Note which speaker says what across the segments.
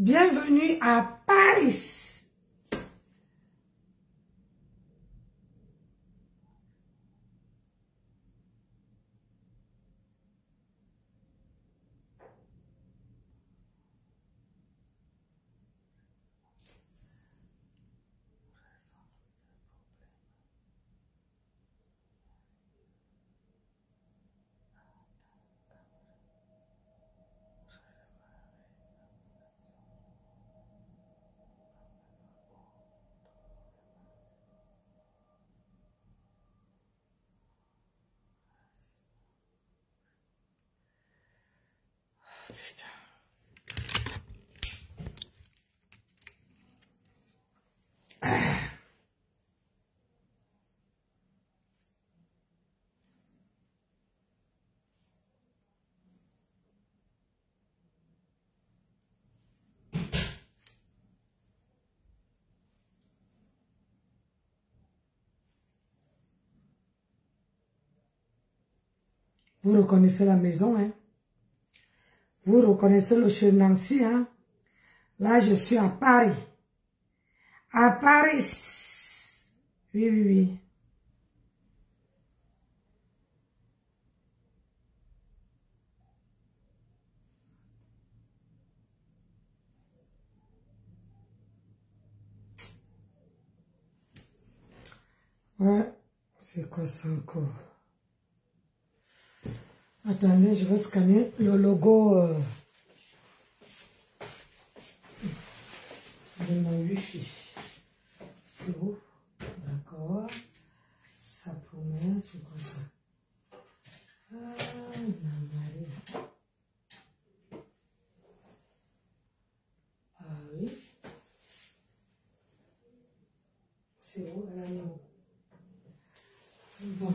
Speaker 1: Bienvenue à Paris. Vous reconnaissez la maison, hein? Vous reconnaissez le chez Nancy, hein? Là, je suis à Paris. À Paris. Oui, oui, oui. Ouais, c'est quoi ça encore? Attendez, je vais scanner le logo de mon Wi-Fi. C'est où? D'accord. Ça promet, c'est quoi ça? Ah, Marie. Ah oui. C'est où? Elle a mis où? Bon.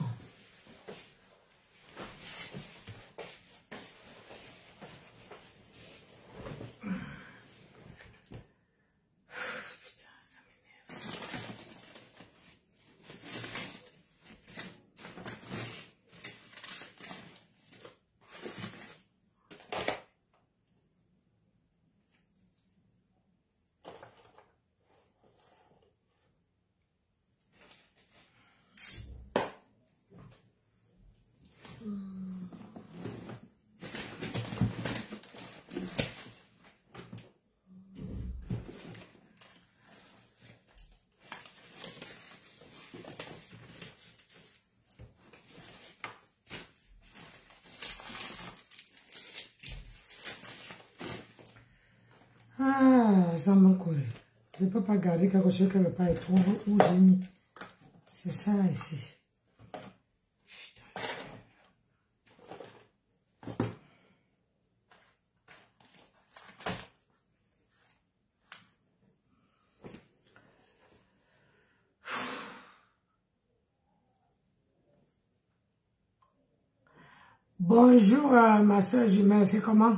Speaker 1: Ah, ça m'a collé. Je ne peux pas garder quelque chose qui ne veut pas être où j'ai mis. C'est ça ici. Bonjour ma soeur jumelle, c'est comment?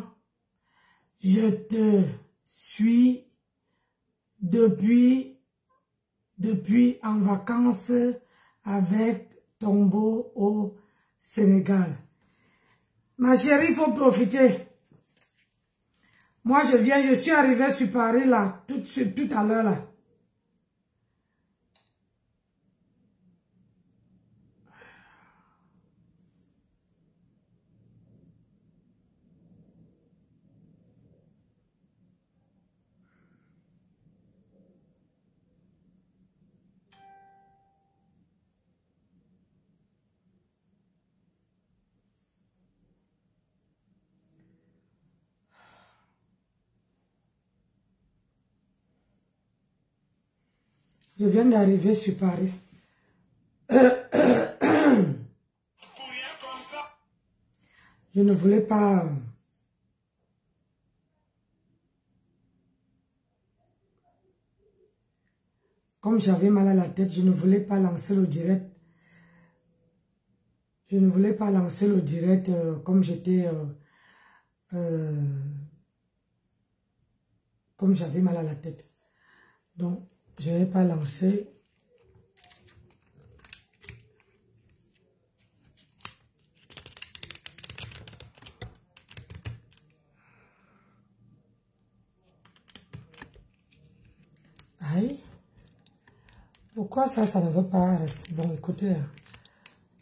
Speaker 1: Je te suis depuis en vacances avec Tombo au Sénégal. Ma chérie, il faut profiter. Moi, je suis arrivée sur Paris là, tout à l'heure là. Je viens d'arriver sur Paris. Je ne voulais pas... Comme j'avais mal à la tête, je ne voulais pas lancer le direct. Je ne voulais pas lancer le direct comme j'étais... comme j'avais mal à la tête. Donc, je n'ai pas lancé. Aïe. Pourquoi ça ne veut pas rester? Bon, écoutez.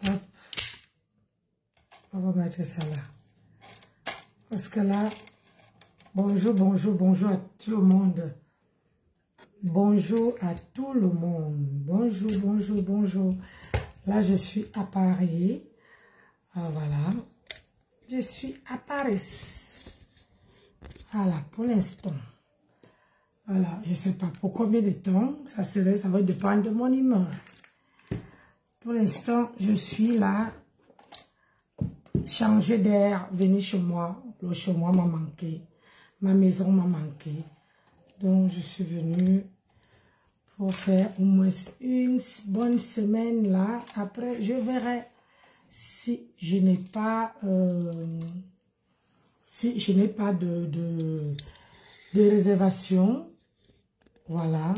Speaker 1: Hop. On va mettre ça là. Parce que là, bonjour, bonjour, bonjour à tout le monde. Bonjour à tout le monde. Bonjour, bonjour, bonjour. Là, je suis à Paris. Ah, voilà. Je suis à Paris. Voilà, pour l'instant. Voilà, je ne sais pas pour combien de temps. Ça va dépendre de mon humeur. Pour l'instant, je suis là. Changer d'air, venir chez moi. Le chez moi m'a manqué. Ma maison m'a manqué. Donc, je suis venue pour faire au moins une bonne semaine là. Après, je verrai si je n'ai pas, de réservation. Voilà.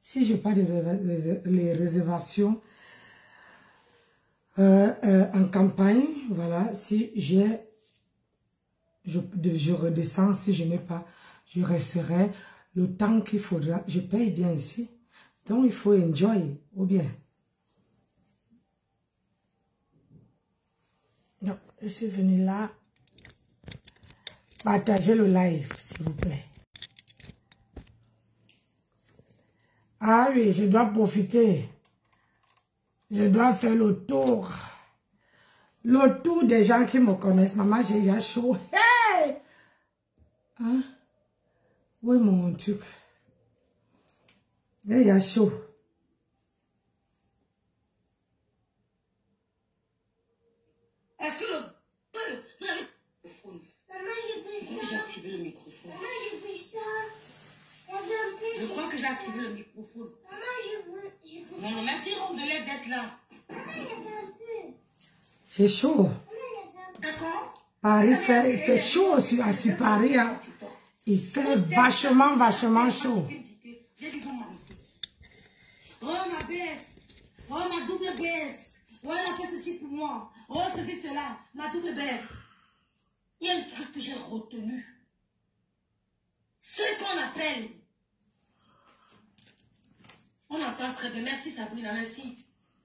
Speaker 1: Si je n'ai pas les réservations en campagne, voilà. Si je redescends, si je n'ai pas, je resterai le temps qu'il faudra. Je paye bien ici. Donc, il faut enjoy, ou bien. Donc, je suis venue là. Partagez le live, s'il vous plaît. Ah oui, je dois profiter. Je dois faire le tour. Le tour des gens qui me connaissent. Maman, j'ai déjà chaud. Hey! Hein? Oui, mon truc. Mais il y a chaud.
Speaker 2: Est-ce que le... Maman, j'ai activé le microphone. Maman, j'ai vu ça. Je crois que j'ai activé le microphone. Maman, j'ai vu ça. Non, merci, on de l'aide d'être là. Maman, il y avait un peu.
Speaker 1: J'ai chaud.
Speaker 2: D'accord?
Speaker 1: Paris il fait chaud aussi à Paris. Hein. Il fait vachement chaud.
Speaker 2: J'ai dit, oh, ma baisse. Oh, ma double baisse. Oh, elle a fait ceci pour moi. Oh, ceci, cela. Ma double baisse. Il y a un truc que j'ai retenu. Ce qu'on appelle. On entend très bien. Merci Sabrina, merci.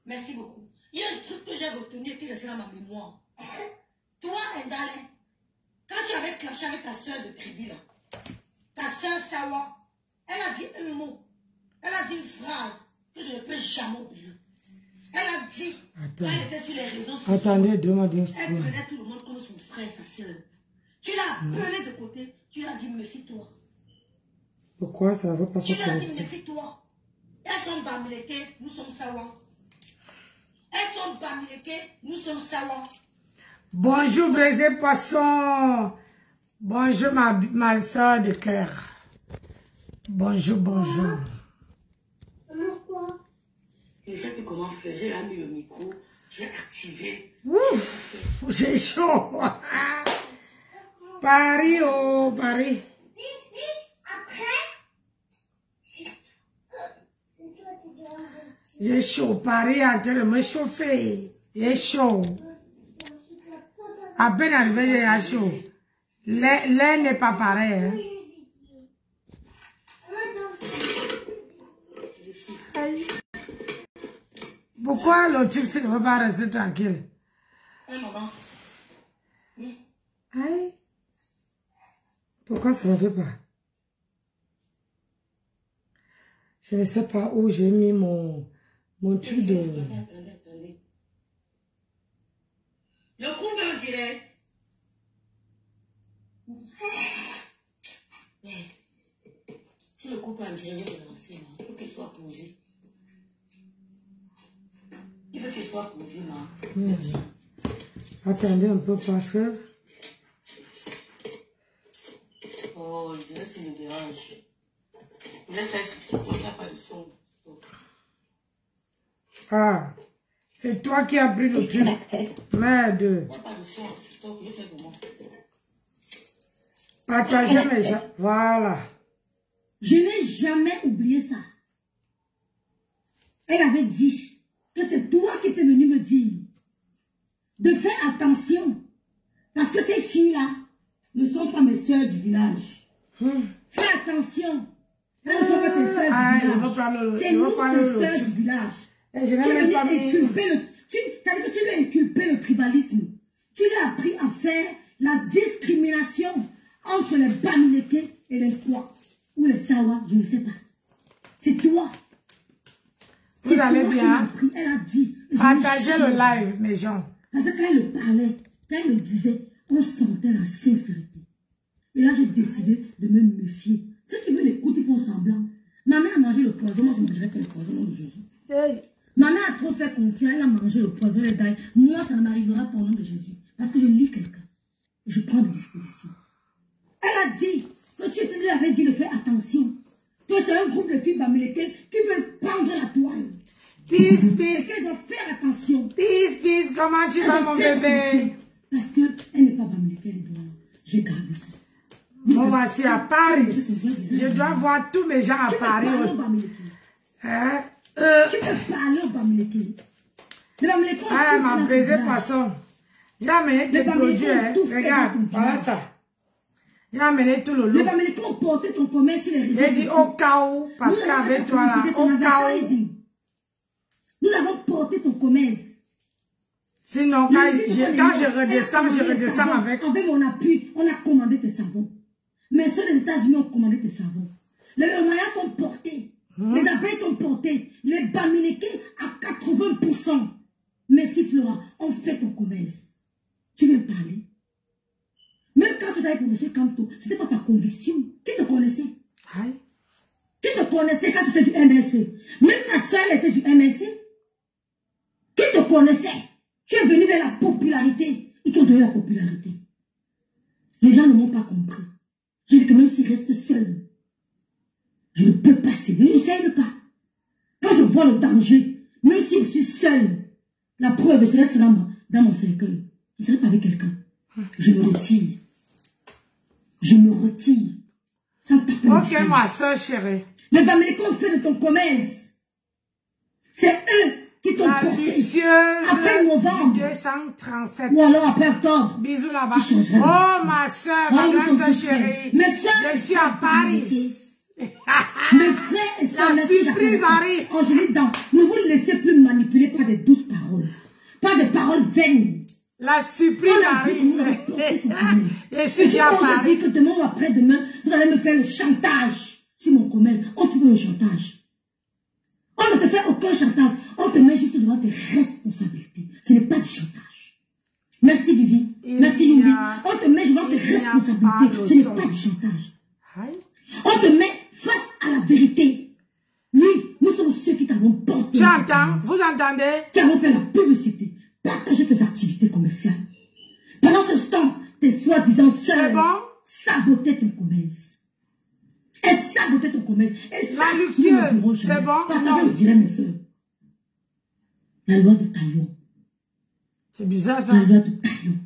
Speaker 2: Merci beaucoup. Il y a un truc que j'ai retenu et qui est resté dans ma mémoire. Toi, Ndale, quand tu avais clashé avec ta soeur de tribu là, ta soeur Sawa, elle a dit un mot. Elle a dit une phrase que je ne peux jamais oublier. Elle a dit, quand elle était sur les réseaux sociaux,
Speaker 1: attendez, demandez une
Speaker 2: elle prenait tout le monde comme son frère et sa soeur. Tu l'as appelé de côté, tu lui as dit méfie-toi.
Speaker 1: Pourquoi ça ne va pas se
Speaker 2: Tu lui as dit
Speaker 1: passer?
Speaker 2: méfie-toi. Elles sont Bamileke, nous sommes Sawa. Elles sont Bamileke, nous sommes Sawa.
Speaker 1: Bonjour Brisé Poisson. Bonjour ma soeur de cœur. Bonjour, bonjour.
Speaker 2: Je ne sais plus comment faire. J'ai mis le micro, j'ai activé.
Speaker 1: Ouf, j'ai chaud. Paris, oh, Paris.
Speaker 2: Oui, après.
Speaker 1: J'ai chaud. Paris en train de me chauffer. J'ai chaud. À peine arrivé, j'ai chaud. L'air n'est pas pareil. Hein. Aïe. Pourquoi le truc ne veut pas rester tranquille?
Speaker 2: Maman.
Speaker 1: Aïe. Pourquoi ça ne fait pas? Je ne sais pas où j'ai mis mon truc de...
Speaker 2: Attendez. Le couple en direct. Si le couple en direct est lancé, il faut qu'il soit posé. Il faut qu'il soit posé, maman.
Speaker 1: Attendez un peu parce que...
Speaker 2: Oh, je dirais que c'est me dérange. Il a fait ce il n'y a pas de son.
Speaker 1: Ah, c'est toi qui as pris le truc. Merde.
Speaker 2: Il n'y a pas de son. Je fais comment?
Speaker 1: Partagez mes gens. Voilà.
Speaker 3: Je n'ai jamais oublié ça. Elle avait dit que c'est toi qui étais venu me dire de faire attention. Parce que ces filles-là ne sont pas mes soeurs du village. Fais attention. Elles ne sont pas tes sœurs du village. C'est nous tes sœurs du village. Tu es venu inculper c'est-à-dire que tu lui as inculpé le tribalisme. Tu lui as appris à faire la discrimination entre les Bamileke et les quoi. Ou les Sawa, je ne sais pas. C'est toi.
Speaker 1: Vous allez bien.
Speaker 3: Elle a dit.
Speaker 1: Partagez le live, mes gens.
Speaker 3: Parce que quand elle parlait, quand elle le disait, on sentait la sincérité. Et là, j'ai décidé de me méfier. Ceux qui veulent l'écouter, ils font semblant. Ma mère a mangé le poison, moi je ne mangerai que le poison de Jésus.
Speaker 1: Hey.
Speaker 3: Ma mère a trop fait confiance, elle a mangé le poison, elle est moi, ça ne m'arrivera pas au nom de Jésus. Parce que je lis quelqu'un. Je prends des dispositions. Elle a dit que tu lui avais dit de faire attention. Que c'est un groupe de filles bamileke qui veulent prendre la toile.
Speaker 1: Peace.
Speaker 3: Et qu'elles doivent faire attention.
Speaker 1: Peace, comment tu vas mon bébé?
Speaker 3: Parce qu'elle n'est pas bamileke, elle est douane. J'ai gardé ça.
Speaker 1: Bon, voici à Paris. Je dois voir tous mes gens à Paris.
Speaker 3: Hein? Tu peux parler au Bamileke.
Speaker 1: Ah, elle m'a brisé poisson. J'ai amené des produits. Regarde, voilà ça. J'ai amené tout le lot.
Speaker 3: Les Bamileke ont porté ton commerce sur les réseaux.
Speaker 1: J'ai dit au cas où, parce qu'avec toi là, au cas où.
Speaker 3: Nous avons porté ton commerce.
Speaker 1: Sinon, quand je redescends avec.
Speaker 3: Avec mon appui, on a commandé tes savons. Mais ceux des États-Unis ont commandé tes savons. Les Romains t'ont porté. Les abeilles t'ont porté. Les Bamileke à 80%. Merci Flora, on fait ton commerce. Tu viens parler. Même quand tu t'avais professé Kanto, ce n'était pas par conviction. Qui te connaissait?
Speaker 1: Aïe.
Speaker 3: Qui te connaissait quand tu étais du MSC? Même ta soeur était du MSC. Qui te connaissait? Tu es venu vers la popularité. Ils t'ont donné la popularité. Les gens ne m'ont pas compris. Je dis que même s'il reste seul, je ne peux pas céder. Je ne cède pas. Quand je vois le danger, même si je suis seul, la preuve serait dans mon cercueil. Je ne serai pas avec quelqu'un. Je me retire. Je me retire. Sans taper.
Speaker 1: Ok, ma soeur chérie.
Speaker 3: Les Bamileke ont fait de ton commerce. C'est eux qui t'ont porté. Après novembre.
Speaker 1: 237.
Speaker 3: Ou alors après octobre.
Speaker 1: Bisous là-bas. Oh, ma soeur, ma grande soeur chérie. Je suis à Paris.
Speaker 3: Mes frères et sœurs,
Speaker 1: la surprise arrive.
Speaker 3: Angélique, ne vous laissez plus manipuler par des douces paroles. Pas des paroles vaines.
Speaker 1: La surprise arrive. Et si j'ai à Paris.
Speaker 3: Je dis que demain ou après-demain, vous allez me faire le chantage sur mon commerce. On te fait le chantage. On ne te fait aucun chantage. On te met juste devant tes responsabilités. Ce n'est pas du chantage. Merci Vivi. Merci Yumi. On te met devant tes responsabilités. Ce n'est pas du chantage. On te met face à la vérité. Oui, nous sommes ceux qui t'avons porté.
Speaker 1: Tu entends? Vous entendez?
Speaker 3: Qui avons fait la publicité. Partager tes activités commerciales. Pendant ce temps, tes soi-disant sœurs sabotaient ton commerce. Elles sabotaient ton commerce.
Speaker 1: La luxueuse, c'est bon?
Speaker 3: Partagez, je dirais mes sœurs. La loi de Taillon.
Speaker 1: C'est bizarre ça.
Speaker 3: La loi de Taillon.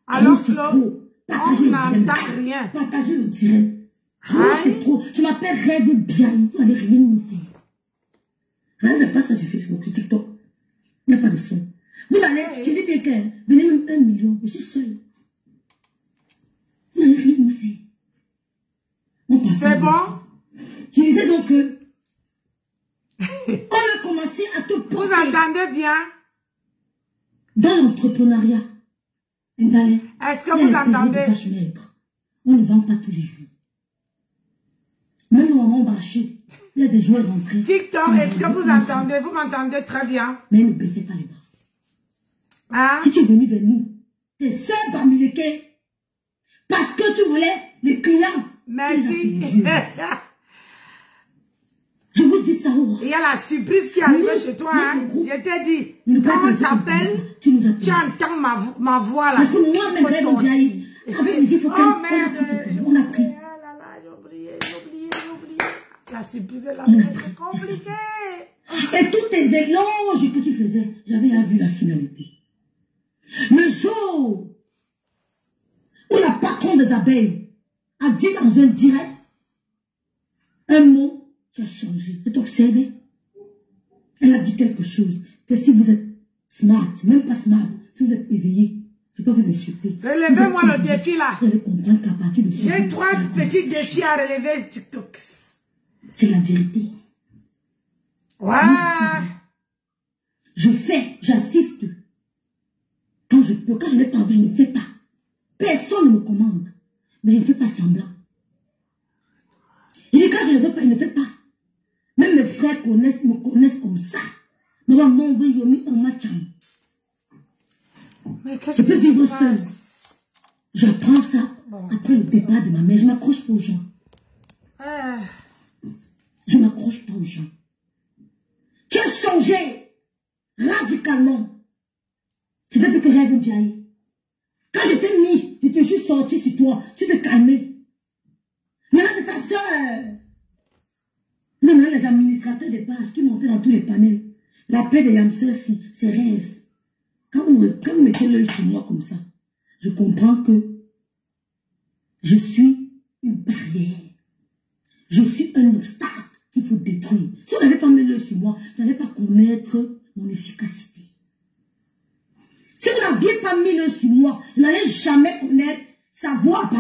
Speaker 1: Alors que on n'entend rien.
Speaker 3: Partagez le direct. C'est trop. Je m'appelle Rêve Bien. Vous n'allez rien me faire. Là, je passe pas sur Facebook, sur TikTok. Il n'y a pas de son. Vous allez, je dis bien que venez même 1 million. Je suis seule. Vous n'allez rien me faire.
Speaker 1: C'est bon?
Speaker 3: Je disais donc que on a commencé à te porter.
Speaker 1: Vous entendez bien?
Speaker 3: Dans l'entrepreneuriat.
Speaker 1: Est-ce que vous entendez?
Speaker 3: On ne vend pas tous les jours. Même au moment marché, il y a des joueurs rentrés.
Speaker 1: TikTok, est-ce que vous entendez? Vous m'entendez très bien?
Speaker 3: Mais ne baissez pas les bras.
Speaker 1: Hein?
Speaker 3: Si tu es venu vers nous, tes sœurs Bamileke, parce que tu voulais les clients.
Speaker 1: Merci.
Speaker 3: Je vous dis ça.
Speaker 1: Il y a la surprise qui arrive chez toi. Hein? Je t'ai dit, quand on t'appelle, tu entends ma voix là.
Speaker 3: Parce que moi, même avec il faut
Speaker 1: oh merde,
Speaker 3: on a pris.
Speaker 1: J'ai oublié. La surprise est là, c'est compliqué.
Speaker 3: Et tous tes éloges que tu faisais, j'avais vu la finalité. Le jour où la patronne des abeilles a dit dans un direct un mot qui a changé. Tu t'observes? Elle a dit quelque chose que si vous êtes smart, même pas smart, si vous êtes éveillé, je peux vous insulter.
Speaker 1: Relevez-moi le défi là.
Speaker 3: Vous allez comprendre qu'à partir de ce
Speaker 1: j'ai 3 petits défis à relever TikTok.
Speaker 3: C'est la vérité.
Speaker 1: Ouais.
Speaker 3: Je fais, j'assiste. Quand je peux, quand je n'ai pas envie, je ne fais pas. Personne ne me commande. Mais je ne fais pas semblant. Et quand je ne veux pas, je ne fais pas. Même mes frères me connaissent comme ça. Maman m'a envoyé un match.
Speaker 1: Mais qu'est-ce
Speaker 3: que
Speaker 1: qui se
Speaker 3: seul. J'apprends ça après le départ de ma mère. Je ne m'accroche pas aux gens. Je ne m'accroche pas aux gens. Tu as changé radicalement. C'est depuis que j'avais bien. Quand je t'ai mis, je te suis sorti sur toi, tu te calmais. Maintenant, c'est ta soeur. Maintenant, les administrateurs des pages qui montaient dans tous les panels. La paix des Yamsers, c'est rêve. Quand vous mettez l'œil sur moi comme ça, je comprends que je suis une barrière. Je suis un obstacle qu'il faut détruire. Si vous n'avez pas mis l'œil sur moi, vous n'allez pas connaître mon efficacité. Si vous n'aviez pas mis l'œil sur moi, vous n'allez jamais savoir,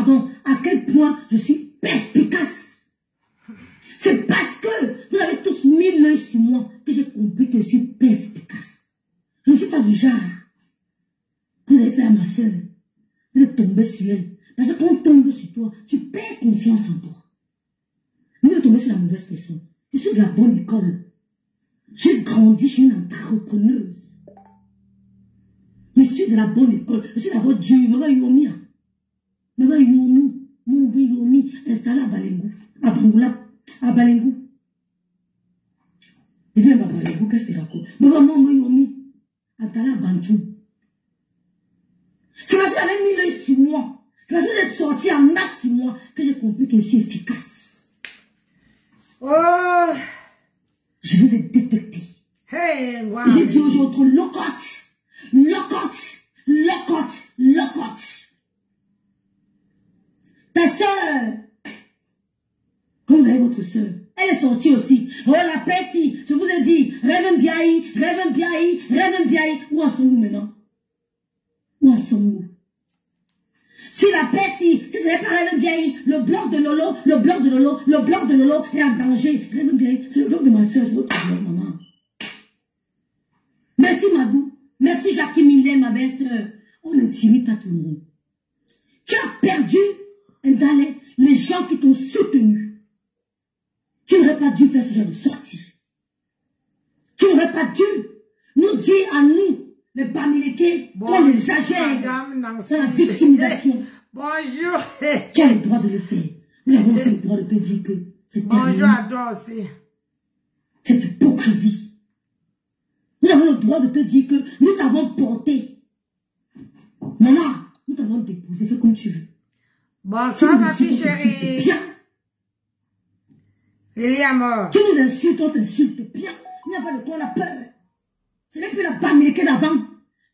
Speaker 3: à quel point je suis perspicace. C'est parce que vous avez tous mis l'œil sur moi que j'ai compris que je suis perspicace. Je ne suis pas du genre. Vous avez fait à ma soeur. Vous êtes tombé sur elle. Parce que quand on tombe sur toi, tu perds confiance en toi. Vous êtes tombé sur la mauvaise personne. Je suis de la bonne école. J'ai grandi, je suis une entrepreneuse. Je suis de la bonne école. Je suis d'abord Dieu. Maman Yomi. Maman Yomi. Mon vieux Yomi. Installé à Balengou. À Bangoula. À Balengou. Et bien à Balengou, qu'est-ce que c'est raconte? Maman Yomi. Installé à Bantou. C'est parce que j'avais mis l'œil sur moi. C'est parce que vous êtes sorti en masse sur moi que j'ai compris que je suis efficace.
Speaker 1: Oh.
Speaker 3: Je vous ai détecté.
Speaker 1: Hey, wow.
Speaker 3: J'ai dit aux autres, locote. Ta soeur, quand vous avez votre soeur, elle est sortie aussi. Oh la paix si, je vous ai dit, rêve Biaï. Où en sommes-nous maintenant? Où en sommes-nous? Si la paix si ce n'est pas rêve Biaï, le bloc de Lolo est en danger. Rêve Biaï, c'est le bloc de ma soeur, c'est votre bloc, maman. Merci Madou. Merci Jackie Millet, ma belle-sœur. On n'intimide pas tout le monde. Tu as perdu les gens qui t'ont soutenu. Tu n'aurais pas dû faire ce genre de sortie. Tu n'aurais pas dû nous dire à nous, les Bamileke, qu'on les agère dans la victimisation.
Speaker 1: Bonjour.
Speaker 3: Tu as le droit de le faire. Nous avons aussi le droit de te dire que c'est terminé.
Speaker 1: Bonjour à toi aussi.
Speaker 3: Cette hypocrisie. Nous avons le droit de te dire que nous t'avons porté. Maman, nous t'avons déposé, fais comme tu veux.
Speaker 1: Bonsoir ma fille chérie.
Speaker 3: Bien.
Speaker 1: Lily à mort.
Speaker 3: Tu nous insultes, on t'insulte bien. Il n'y a pas de quoi la peur. Ce n'est plus la Bamileke d'avant.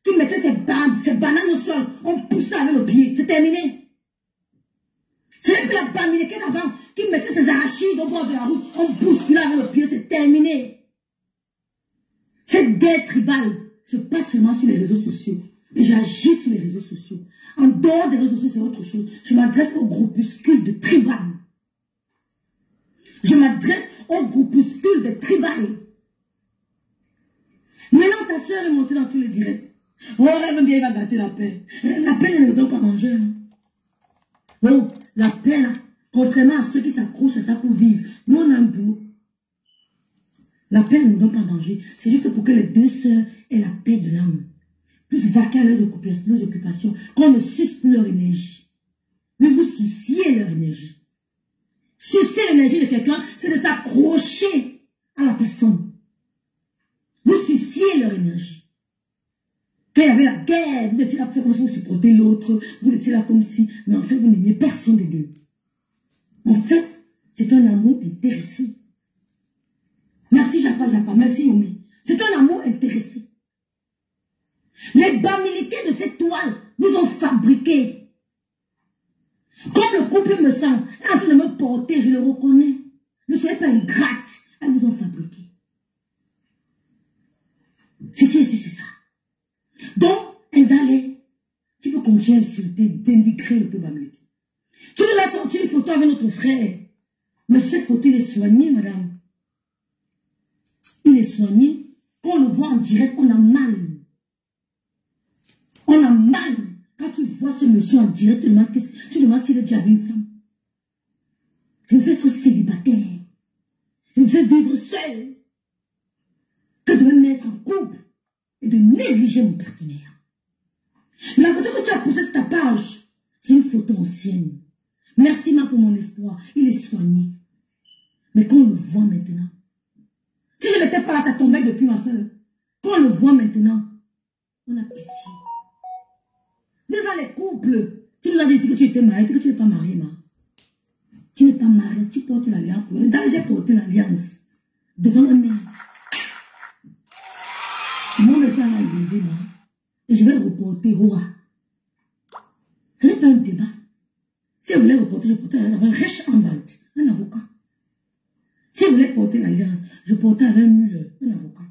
Speaker 3: Tu mettais ces bananes au sol, on poussait avec le pied. C'est terminé. Ce n'est plus la Bamileke d'avant qui mettait ses arachides au bord de la route, on bousculait avec le pied. C'est terminé. Cette guerre tribale se passe seulement sur les réseaux sociaux. Et j'agis sur les réseaux sociaux. En dehors des réseaux sociaux, c'est autre chose. Je m'adresse au groupuscule de tribal. Je m'adresse au groupuscule de tribal. Maintenant, ta soeur est montée dans tous les directs. Oh, elle bien, il va gâter la paix. La paix, elle ne donne pas manger. Oh, la paix, là, contrairement à ceux qui s'accrochent à ça pour vivre, nous, on a un boulot. La paix ne donne pas manger. C'est juste pour que les deux sœurs aient la paix de l'âme. Plus vaquer à leurs occupations, qu'on ne suce plus leur énergie. Mais vous suciez leur énergie. Sucer l'énergie de quelqu'un, c'est de s'accrocher à la personne. Vous suciez leur énergie. Quand il y avait la guerre, vous étiez là pour faire comme si vous supportez l'autre, vous étiez là comme si, mais en fait, vous n'aimiez personne des deux. En fait, c'est un amour intéressé. Merci Japa, merci Yomi. C'est un amour intéressé. Les Bamileke de cette toile vous ont fabriqué. Comme le couple me sent, en train de me porter, je le reconnais. Ne soyez pas une gratte. Elles vous ont fabriqué. Ce qui est sûr, c'est ça. Donc, Ndale, tu peux continuer à insulter, dénigrer le peuple Bamileke. Tu nous as sorti une photo avec notre frère. Mais cette photo, il est soigné, madame. Il est soigné. Quand on le voit en direct, on a mal. On a mal. Quand tu vois ce monsieur en direct, tu demandes s'il est déjà avec une femme. Je veux être célibataire. Je veux vivre seul. Que de me mettre en couple et de négliger mon partenaire. La photo que tu as posée sur ta page, c'est une photo ancienne. Merci, ma, pour mon espoir. Il est soigné. Mais quand on le voit maintenant, si je n'étais pas là, ça tombait depuis ma soeur. Quand on le voit maintenant, on a pitié. Vous êtes dans les couples. Tu nous as dit que tu étais marié, que tu n'es pas marié, ma. Tu n'es pas marié, tu portes l'alliance. J'ai porté l'alliance devant un homme. Mon médecin a levé, ma. Et je vais reporter Rora. Ce n'est pas un débat. Si elle voulait reporter, je portais avec un riche Anwalt, un avocat. Si elle voulait porter l'alliance, je portais avec un Müller, un avocat.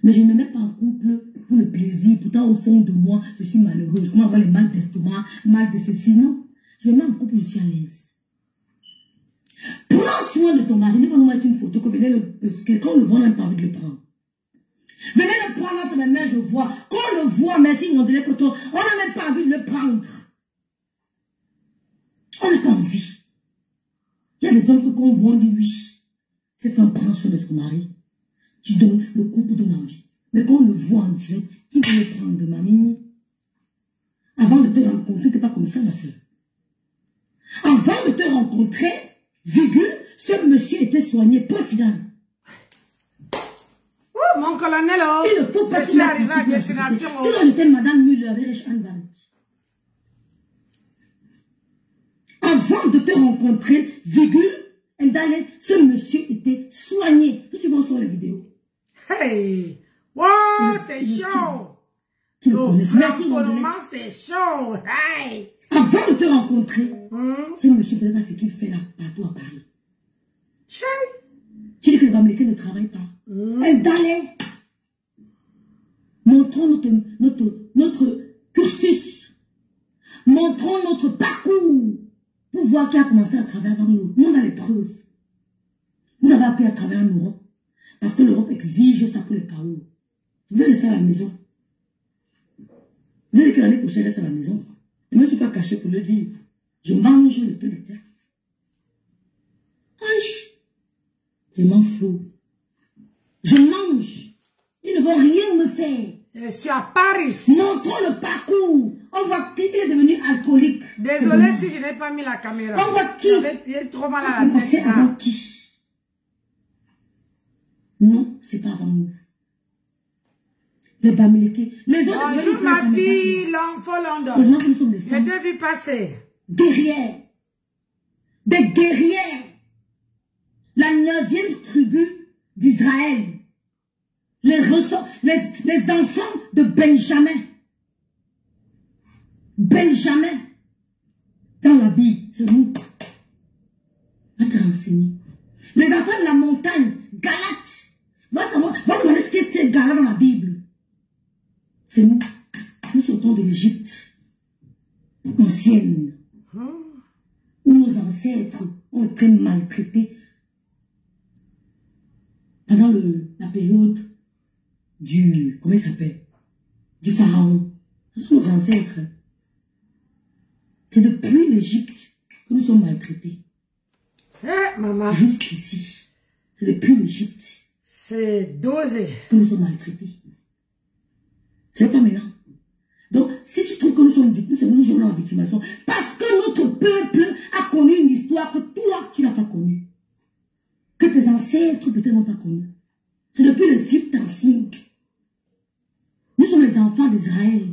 Speaker 3: Mais je ne me mets pas en couple pour le plaisir. Pourtant, au fond de moi, je suis malheureuse. Comment avoir les mal d'estomac, mal de ceci? Non. Je me mets en couple, je suis à l'aise. Prends soin de ton mari. Ne pas nous mettre une photo que quelqu'un le voit, même pas envie de le prendre. Venez le prendre entre mes mains, je vois. Quand on le voit, merci, mon délai photo, on n'a même pas envie de le prendre. On n'a pas envie. Il y a des hommes que quand on voit, on dit oui. Cette femme prend soin de son mari. Tu donnes, le couple donne envie. Mais quand on le voit en direct, qui veut le prendre, mamie? Avant de te rencontrer, tu n'es pas comme ça, ma soeur. Avant de te rencontrer, virgule, ce monsieur était soigné, point final.
Speaker 1: Oh, mon colonel, oh.
Speaker 3: Il ne faut pas se mettre
Speaker 1: arrivé à destination.
Speaker 3: Sinon, j'étais Madame Müller avec Rich Anwalt. Avant de te rencontrer, virgule, ce monsieur était soigné. Tout le monde sur les vidéos.
Speaker 1: Hey! Wow, c'est chaud! Le franc c'est chaud! Hey!
Speaker 3: Avant de te rencontrer, ce monsieur ne faisait pas ce qu'il fait là, partout à Paris. Tu dis que les Américains ne travaillent pas. Montrons notre cursus. Montrons notre parcours. Pour voir qui a commencé à travailler avant nous. Nous, on a les preuves. Vous avez appris à travailler en Europe. Parce que l'Europe exige ça pour les chaos. Vous allez rester à la maison. Vous allez que l'année prochaine, reste à la maison. Et moi, je ne suis pas caché pour le dire. Je mange le peu de terre. Je m'en fous. Je mange. Ils ne vont rien me faire.
Speaker 1: Je suis à Paris.
Speaker 3: Montrons le parcours. On voit qu'il est devenu alcoolique.
Speaker 1: Désolé si je n'ai pas mis la caméra.
Speaker 3: On voit qui?
Speaker 1: J'ai trop mal à la tête.
Speaker 3: C'est avant qui? Non, c'est pas avant nous. Les Bamileke. Les autres.
Speaker 1: Bonjour ma fille, l'enfant London. Je t'ai vu passer.
Speaker 3: Derrière. Des guerrières. La 9e tribu d'Israël. Les enfants de Benjamin. Benjamin. Dans la Bible, c'est nous. Va te renseigner. Les enfants de la montagne, Galates. Va demander ce que c'est Galate dans la Bible. C'est nous. Nous sortons de l'Égypte ancienne. Où nos ancêtres ont été maltraités pendant la période du, comment il s'appelle, du pharaon. Ce sont nos ancêtres. C'est depuis l'Égypte que nous sommes maltraités.
Speaker 1: Maman.
Speaker 3: Jusqu'ici. C'est depuis l'Égypte.
Speaker 1: C'est dosé.
Speaker 3: Que nous sommes maltraités. C'est pas maintenant. Donc, si tu trouves que nous sommes victimes, c'est nous jouons la victimation. Parce que notre peuple a connu une histoire que toi, tu n'as pas connue. Que tes ancêtres peut-être n'ont pas connue. C'est depuis l'Égypte ancien. Nous sommes les enfants d'Israël.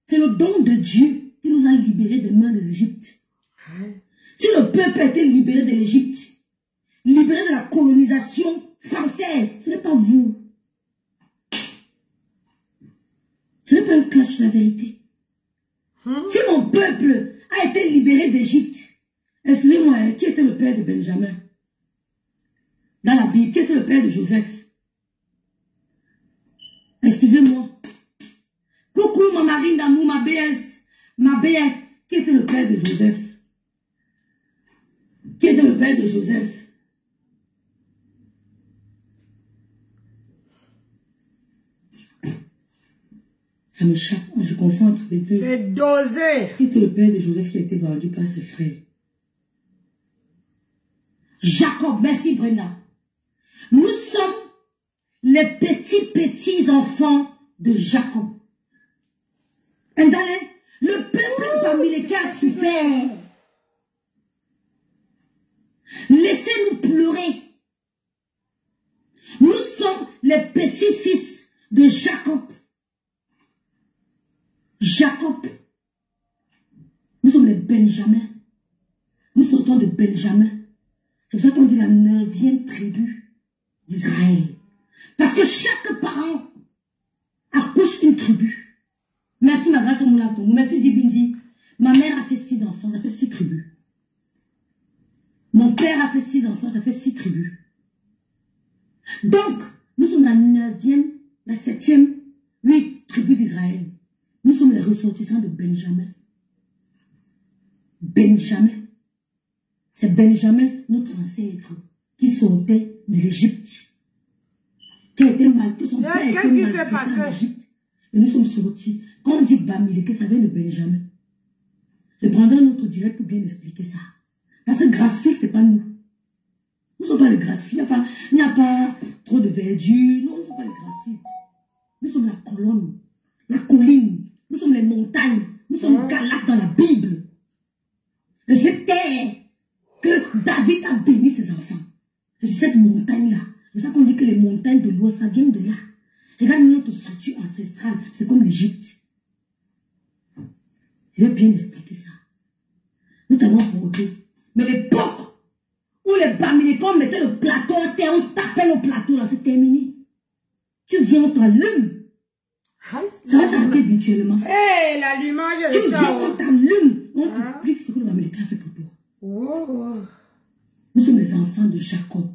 Speaker 3: C'est le don de Dieu qui nous a libérés des mains des Égyptes. Si le peuple a été libéré de l'Égypte, libéré de la colonisation française, ce n'est pas vous. Ce n'est pas un clash, la vérité. Si mon peuple a été libéré d'Égypte, excusez-moi, qui était le père de Benjamin? Dans la Bible, qui était le père de Joseph? Excusez-moi. Coucou ma marine d'amour, ma BS. Qui était le père de Joseph? Qui était le père de Joseph? Ça me chape, je confonds entre les deux.
Speaker 1: C'est dosé.
Speaker 3: Qui était le père de Joseph qui a été vendu par ses frères? Jacob, merci Brenda. Nous sommes les petits enfants de Jacob. Entendez? Le peuple parmi lesquels a souffert. Laissez-nous pleurer. Nous sommes les petits-fils de Jacob. Jacob. Nous sommes les Benjamins. Nous sortons de Benjamin. C'est pour ça qu'on dit la 9e tribu d'Israël. Parce que chaque parent accouche une tribu. Merci ma grâce au moulato. Merci Dibindi. Ma mère a fait 6 enfants, ça fait 6 tribus. Mon père a fait 6 enfants, ça fait 6 tribus. Donc, nous sommes la 9e, la 7e, 8 tribus d'Israël. Nous sommes les ressortissants de Benjamin. Benjamin. C'est Benjamin, notre ancêtre, qui sortait de l'Égypte. Qui a été mal, son père était
Speaker 1: qu'est-ce qui s'est passé?
Speaker 3: En Égypte. Et nous sommes sortis. Quand on dit Bamileke, ça vient de Benjamin. Je prendrai un autre direct pour bien expliquer ça. Parce que Grassfield, ce n'est pas nous. Nous ne sommes pas les Grassfield. Il n'y a pas trop de verdure. Non, nous ne sommes pas les Grassfield. Nous sommes la colonne, la colline. Nous sommes les montagnes. Nous sommes Galates dans la Bible. C'est terre que David a béni ses enfants. C'est cette montagne-là. C'est ça qu'on dit que les montagnes de l'Ouest, ça vient de là. Regarde notre structure ancestrale. C'est comme l'Égypte. Je vais bien expliquer ça. Nous t'avons porté. Mais l'époque où les Bamilékons mettaient le plateau à terre, on tapait le plateau là, c'est terminé. Tu viens, on t'allume. Ça va s'arrêter virtuellement.
Speaker 1: Hé, l'allumage
Speaker 3: tu viens, on t'allume. On t'explique ce que le Bamiléka a fait pour toi.
Speaker 1: Oh.
Speaker 3: Nous sommes les enfants de Jacob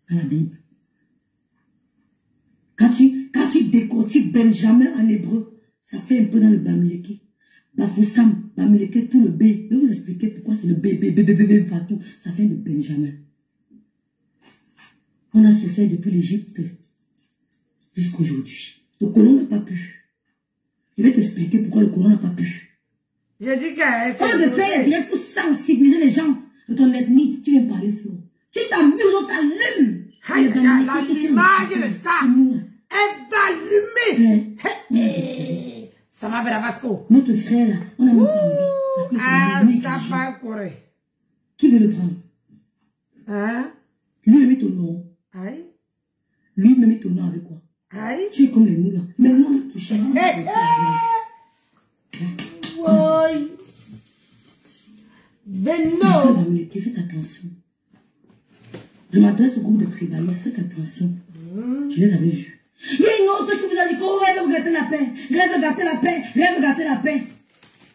Speaker 3: dans la Bible. Quand tu décortiques Benjamin en hébreu, ça fait un peu dans le Bamiléké. Bafoussam, Bamiléké, tout le B. Je vais vous expliquer pourquoi c'est le B partout. Ça fait de Benjamin. On a souffert depuis l'Égypte jusqu'à aujourd'hui. Le colon n'a pas pu. Je vais t'expliquer pourquoi le colon n'a pas pu.
Speaker 1: J'ai dit que
Speaker 3: on de faire les directs pour sensibiliser les gens de ton ethnie. Tu viens parler flot. Tu t'amuses, on t'allume.
Speaker 1: L'image de ça est allumée. Ça m'a Bravasco.
Speaker 3: Notre frère là, on a même pas envie.
Speaker 1: Ah, ça va courir.
Speaker 3: Qui veut le prendre?
Speaker 1: Hein?
Speaker 3: Lui, il met ton nom.
Speaker 1: Aïe.
Speaker 3: Lui, il met ton nom avec quoi?
Speaker 1: Aïe.
Speaker 3: Tu es comme les nous là. Mais nous, on a touché.
Speaker 1: Oui. Benno.
Speaker 3: Faites attention. Je m'adresse au groupe de tribalistes. Faites attention. Je les avais vus. Il y a une autre qui vous a dit qu'on rêve de gâter la paix. Rêve de gâter la paix. Rêve de gâter la paix.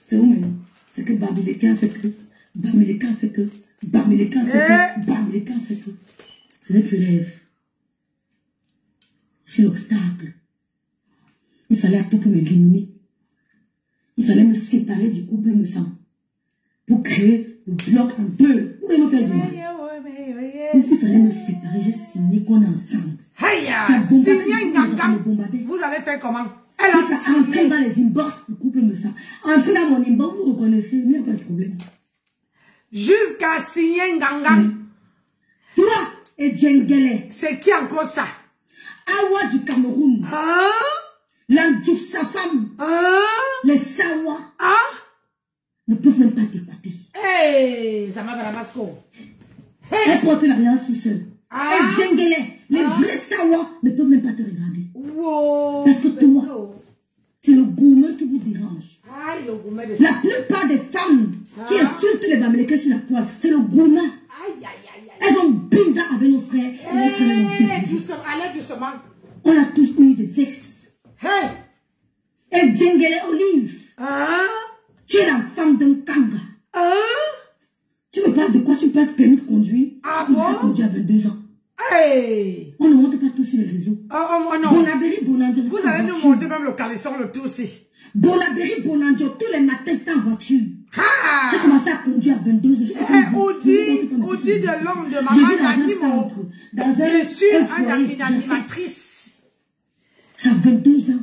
Speaker 3: C'est où maintenant? C'est que Bamileke a fait que. Bamileke a fait que. Bamileke a fait que. Bamileke a fait que. Ce n'est plus rêve. C'est l'obstacle. Il fallait à tout pour m'éliminer. Il fallait me séparer du couple me sang. Pour créer le bloc en deux. Pourquoi il me fait du mal? Il fallait me séparer. J'ai signé qu'on est ensemble.
Speaker 1: Vous avez fait comment?
Speaker 3: Elle a entré dans les inbox du couple me sang. Entré dans mon inbox, vous reconnaissez, il n'y a pas de problème.
Speaker 1: Jusqu'à signer Ngangan.
Speaker 3: Toi et Djengele.
Speaker 1: C'est qui encore ça?
Speaker 3: Awa du Cameroun. L'Andjouk, sa femme. Les Sawa. Ne peuvent même pas t'écouter.
Speaker 1: Hey, ça m'a Bravasco.
Speaker 3: Elle porte l'alliance tout seul. Et Djengele, les vrais Sawa ne peuvent même pas te regarder.
Speaker 1: Wow.
Speaker 3: Parce que toi, c'est le gourmet qui vous dérange.
Speaker 1: Aïe, le gourmet de ça.
Speaker 3: La plupart des femmes qui insultent les Bamileke sur la toile, c'est le gourmet. Elles ont binda avec nos frères. Et les frères ont dérangé.
Speaker 1: Allez doucement.
Speaker 3: On a tous eu des ex.
Speaker 1: Hey.
Speaker 3: Et Djengele Olive. Tu es la femme d'un Kanga. Tu me parles de quoi? Tu me parles de permis de conduire? Tu me fais conduire à 22 ans.
Speaker 1: Hey.
Speaker 3: On ne monte pas tout sur les réseaux.
Speaker 1: Non.
Speaker 3: Bonabéry, Bonandé.
Speaker 1: Vous allez nous montrer même le caleçon, le tout aussi.
Speaker 3: Bolaberi, Bonanjo, tous les matins, c'était en voiture.
Speaker 1: Ah!
Speaker 3: J'ai commencé à conduire à 22 ans.
Speaker 1: Outil de l'homme de maman Danimo. Je suis une animatrice.
Speaker 3: Ça a 22 ans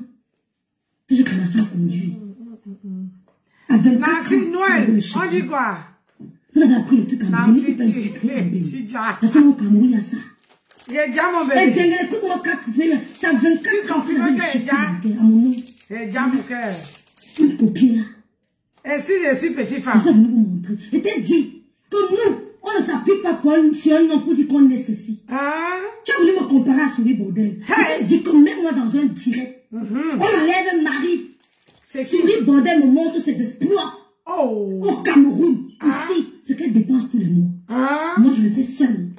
Speaker 3: que j'ai commencé à conduire. À 24
Speaker 1: Nancy
Speaker 3: ans.
Speaker 1: Noël, on dit quoi?
Speaker 3: Vous avez appris le truc en
Speaker 1: Nancy,
Speaker 3: bébé. Parce que au Cameroun, il y a ça.
Speaker 1: J'ai déjà mon
Speaker 3: Et
Speaker 1: bébé.
Speaker 3: j'ai écoute-moi 4 filles. Ça a 24 ans que j'avais le chèque à mon nom.
Speaker 1: J'ai déjà mon cœur.
Speaker 3: Une copie là.
Speaker 1: Et si je suis petite
Speaker 3: Je
Speaker 1: femme?
Speaker 3: vais venir vous montrer. Et t'es dit que nous, on ne s'appuie pas pour un nom pour dire qu'on est ceci.
Speaker 1: Hein?
Speaker 3: Tu as voulu me comparer à Souris Bordel.
Speaker 1: Hey.
Speaker 3: Je dis que même moi dans un direct, on enlève un mari.
Speaker 1: C'est qui?
Speaker 3: Souris Bordel me montre ses exploits
Speaker 1: Oh!
Speaker 3: au Cameroun. Ici, ce qu'elle dépense tous les mois.
Speaker 1: Hein?
Speaker 3: Moi, je le fais seule.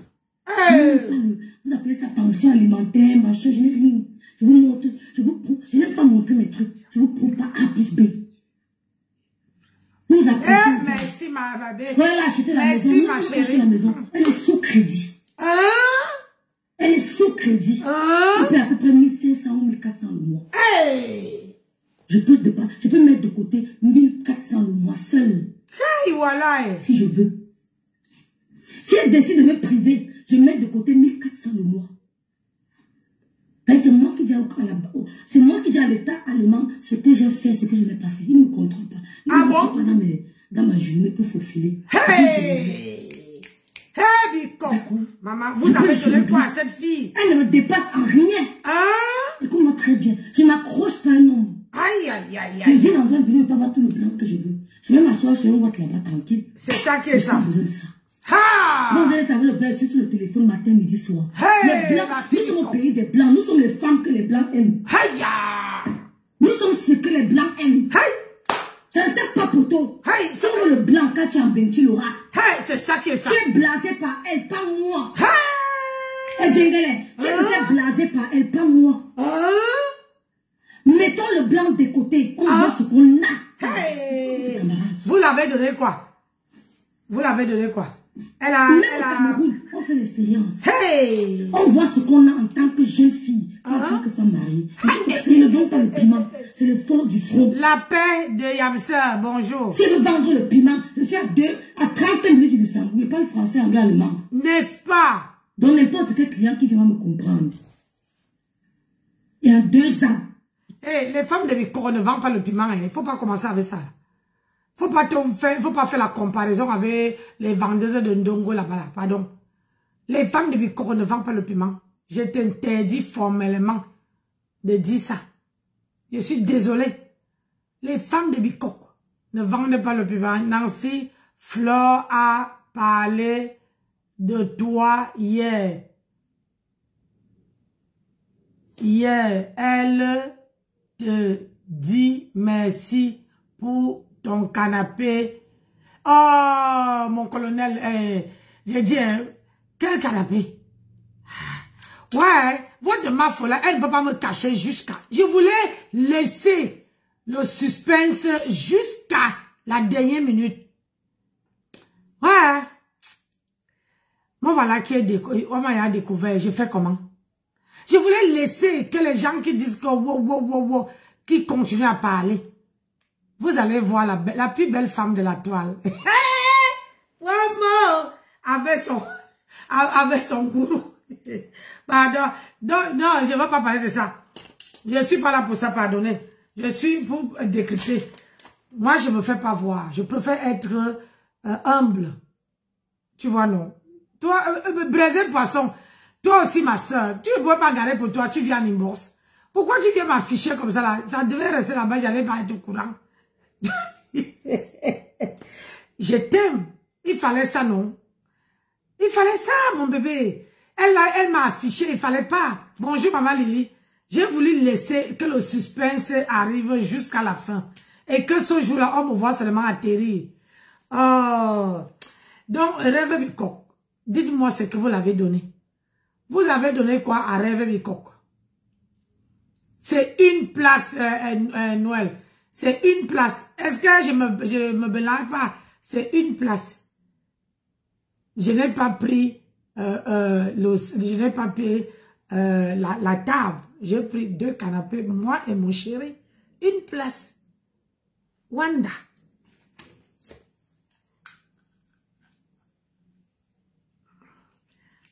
Speaker 3: Vous appelez ça pension alimentaire, machin, je n'ai rien. Je vous montre, je vous prouve. Je n'ai pas montré mes trucs. Je vous prouve pas A plus B. Nous apprécions.
Speaker 1: Merci ma bébé.
Speaker 3: Quand elle a acheté la
Speaker 1: Merci,
Speaker 3: maison,
Speaker 1: ma
Speaker 3: elle a acheté
Speaker 1: chérie.
Speaker 3: la maison. Elle est sous crédit.
Speaker 1: Hein?
Speaker 3: Elle est sous crédit.
Speaker 1: Hein?
Speaker 3: Elle paie à peu près 1500 ou 1400 le mois.
Speaker 1: Hey!
Speaker 3: Je peux mettre de côté 1400 le mois seul.
Speaker 1: Hey, voilà.
Speaker 3: Si je veux. Si elle décide de me priver, je mets de côté 1400 le mois. C'est moi qui dis c'est moi qui dis à l'État allemand ce que j'ai fait, ce que je n'ai pas fait. Il ne me contrôle pas. Il ne me contrôle pas dans ma journée pour faufiler.
Speaker 1: Hey! Hey, Biko! Maman, vous avez donné quoi à cette fille?
Speaker 3: Elle ne me dépasse en rien.
Speaker 1: Hein?
Speaker 3: Écoute-moi très bien. Je ne m'accroche pas à un homme.
Speaker 1: Aïe, aïe, aïe,
Speaker 3: Je
Speaker 1: aïe.
Speaker 3: viens dans un village, pas avoir tout le blanc que je veux. Je vais m'asseoir sur un watt là-bas tranquille.
Speaker 1: C'est ça qui est
Speaker 3: Je n'ai pas
Speaker 1: ça.
Speaker 3: besoin de ça.
Speaker 1: Ha!
Speaker 3: Moi, vous allez travailler le blanc ici sur le téléphone matin, midi, soir.
Speaker 1: Hey,
Speaker 3: Les blancs,
Speaker 1: ma fille,
Speaker 3: nous sommes au pays des blancs. Nous sommes les femmes que les blancs aiment.
Speaker 1: Aïe!
Speaker 3: Nous sommes ce que les blancs aiment.
Speaker 1: Hey!
Speaker 3: Je ne t'aime pas poteau.
Speaker 1: Hey!
Speaker 3: Si on veut le blanc, quand tu es en bain, tu l'auras.
Speaker 1: Hey! C'est ça qui est ça.
Speaker 3: Tu es blasé par elle, pas moi.
Speaker 1: Hey!
Speaker 3: Et Djengele, tu es blasé par elle, pas moi.
Speaker 1: Hein?
Speaker 3: Mettons le blanc de côté. On voit ce qu'on a.
Speaker 1: Hey! Vous l'avez donné quoi? Vous l'avez donné quoi? Elle a...
Speaker 3: Même au Cameroun, on fait l'expérience.
Speaker 1: Hey!
Speaker 3: On voit ce qu'on a en tant que jeune fille, en tant que femme mariée. Ils ne vendent pas le piment. C'est le fond du front.
Speaker 1: La paix de Yamsa, bonjour.
Speaker 3: Si je veux vendre le piment, je suis à 30 minutes du Luxembourg. Je parle français, anglais, allemand.
Speaker 1: N'est-ce pas?
Speaker 3: Donc n'importe quel client qui va me comprendre. Il y a 2 ans.
Speaker 1: Hey, les femmes de Bikoro ne vendent pas le piment. Il ne faut pas commencer avec ça. Faut pas faire la comparaison avec les vendeuses de Ndongo là-bas. Pardon. Les femmes de Bikoro ne vendent pas le piment. Je t'interdis formellement de dire ça. Je suis désolée. Les femmes de Bikoro ne vendent pas le piment. Nancy, Flore a parlé de toi hier. Hier, elle te dit merci pour ton canapé. Oh, mon colonel, j'ai dit, quel canapé? Ouais, votre meuf là, elle ne peut pas me cacher jusqu'à... Je voulais laisser le suspense jusqu'à la dernière minute. Ouais. Moi, voilà qui est découvert. J'ai fait comment? Je voulais laisser que les gens qui disent que wow, qui continuent à parler. Vous allez voir la plus belle femme de la toile. Maman, avec son gourou. Pardon. Non, je ne vais pas parler de ça. Je ne suis pas là pour ça, pardonnez. Je suis pour décrypter. Moi, je ne me fais pas voir. Je préfère être humble. Tu vois, non. Toi, Brésil Poisson, toi aussi, ma soeur, tu ne pouvais pas garder pour toi, tu viens en Imbourse. Pourquoi tu viens m'afficher comme ça là? Ça devait rester là-bas, j'allais pas être au courant. Je t'aime. Il fallait ça, non? Il fallait ça, mon bébé. Elle m'a affiché, il fallait pas. Bonjour, maman Lily. J'ai voulu laisser que le suspense arrive jusqu'à la fin. Et que ce jour-là, on me voit seulement atterrir. Oh. Donc, Rêve Bikok, dites-moi ce que vous l'avez donné. Vous avez donné quoi à Rêve Bikok? C'est une place, Noël. C'est une place. Est-ce que je me mélange pas? C'est une place. Je n'ai pas pris, je n'ai pas pris la table. J'ai pris 2 canapés, moi et mon chéri. Une place. Wanda.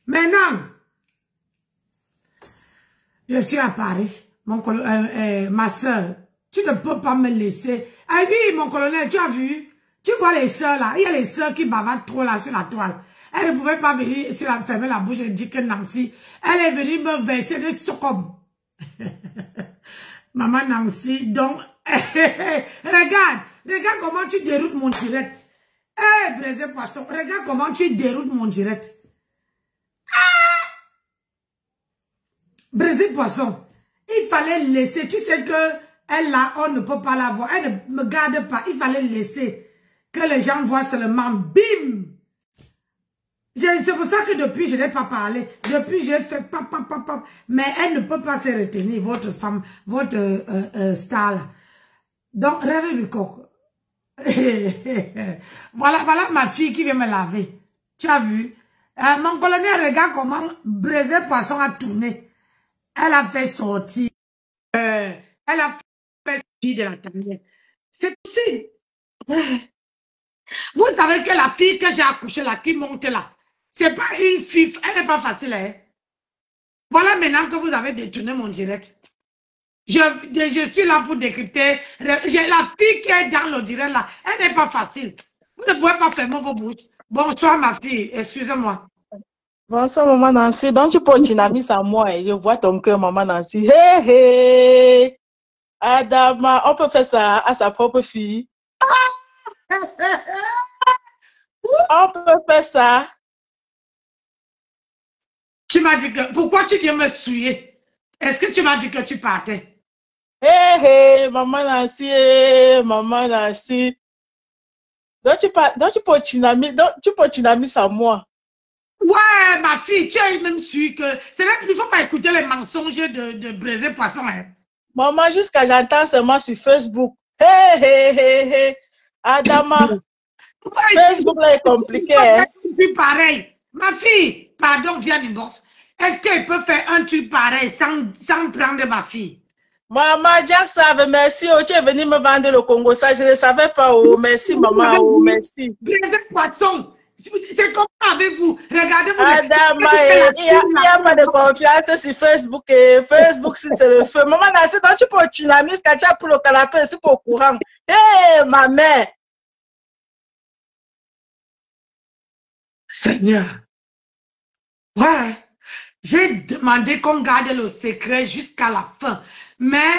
Speaker 1: Maintenant, je suis à Paris. Ma soeur, tu ne peux pas me laisser. Ah oui, mon colonel, tu as vu? Tu vois les soeurs là? Il y a les soeurs qui bavardent trop là sur la toile. Elle ne pouvait pas venir fermer la bouche et dire que Nancy, elle est venue me verser des chocobs. Maman Nancy, donc, regarde comment tu déroutes mon direct. Eh, braisé poisson, regarde comment tu déroutes mon direct. Braisé poisson, il fallait laisser, tu sais que elle là, on ne peut pas la voir, elle ne me garde pas, il fallait laisser que les gens voient seulement, bim. C'est pour ça que depuis, je n'ai pas parlé. Depuis, j'ai fait pap. Mais elle ne peut pas se retenir, votre femme, votre star là. Donc, rêvez du coq. Voilà ma fille qui vient me laver. Tu as vu? Mon colonel, regarde comment Braisé Poisson a tourné. Elle a fait sortir. Elle a fait sortir de la tanière. C'est possible. Vous savez que la fille que j'ai accouchée là, qui monte là, c'est pas une fille, elle n'est pas facile. Hein? Voilà maintenant que vous avez détourné mon direct. Je suis là pour décrypter. La fille qui est dans le direct là, elle n'est pas facile. Vous ne pouvez pas fermer vos bouches. Bonsoir ma fille, excusez-moi.
Speaker 4: Bonsoir maman Nancy. Donc tu peux dynamiser à moi et je vois ton cœur maman Nancy. Hé hé. Adama, on peut faire ça à sa propre fille. On peut faire ça.
Speaker 1: Tu m'as dit que... Pourquoi tu viens me souiller? Est-ce que tu m'as dit que tu partais?
Speaker 4: Hé hé, maman Nancy, maman Nancy. Donc tu peux dynamiser à moi.
Speaker 1: Ouais, ma fille, tu as même su que... C'est là qu'il ne faut pas écouter les mensonges de Braisé Poisson. Hein.
Speaker 4: Maman, jusqu'à j'entends seulement sur Facebook. Hé hé hé hé. Adama. Ouais, Facebook là est compliqué. Hein?
Speaker 1: Pareil. Ma fille, pardon, viens du boss. Est-ce qu'elle peut faire un truc pareil sans prendre ma fille?
Speaker 4: Maman, Jack savait, merci. Oh, tu es venu me vendre le Congo, ça, je ne savais pas. Oh, merci, maman. Oh, merci.
Speaker 1: Braisé Poisson. C'est comme avec vous. Regardez-vous.
Speaker 4: Adama, il n'y a pas de confiance sur Facebook. Facebook, c'est le feu. Maman, là, c'est quand tu peux dynamiser, quand tu as pour le canapé, c'est pour le courant. Hé, ma mère.
Speaker 1: Seigneur. Ouais. J'ai demandé qu'on garde le secret jusqu'à la fin. Mais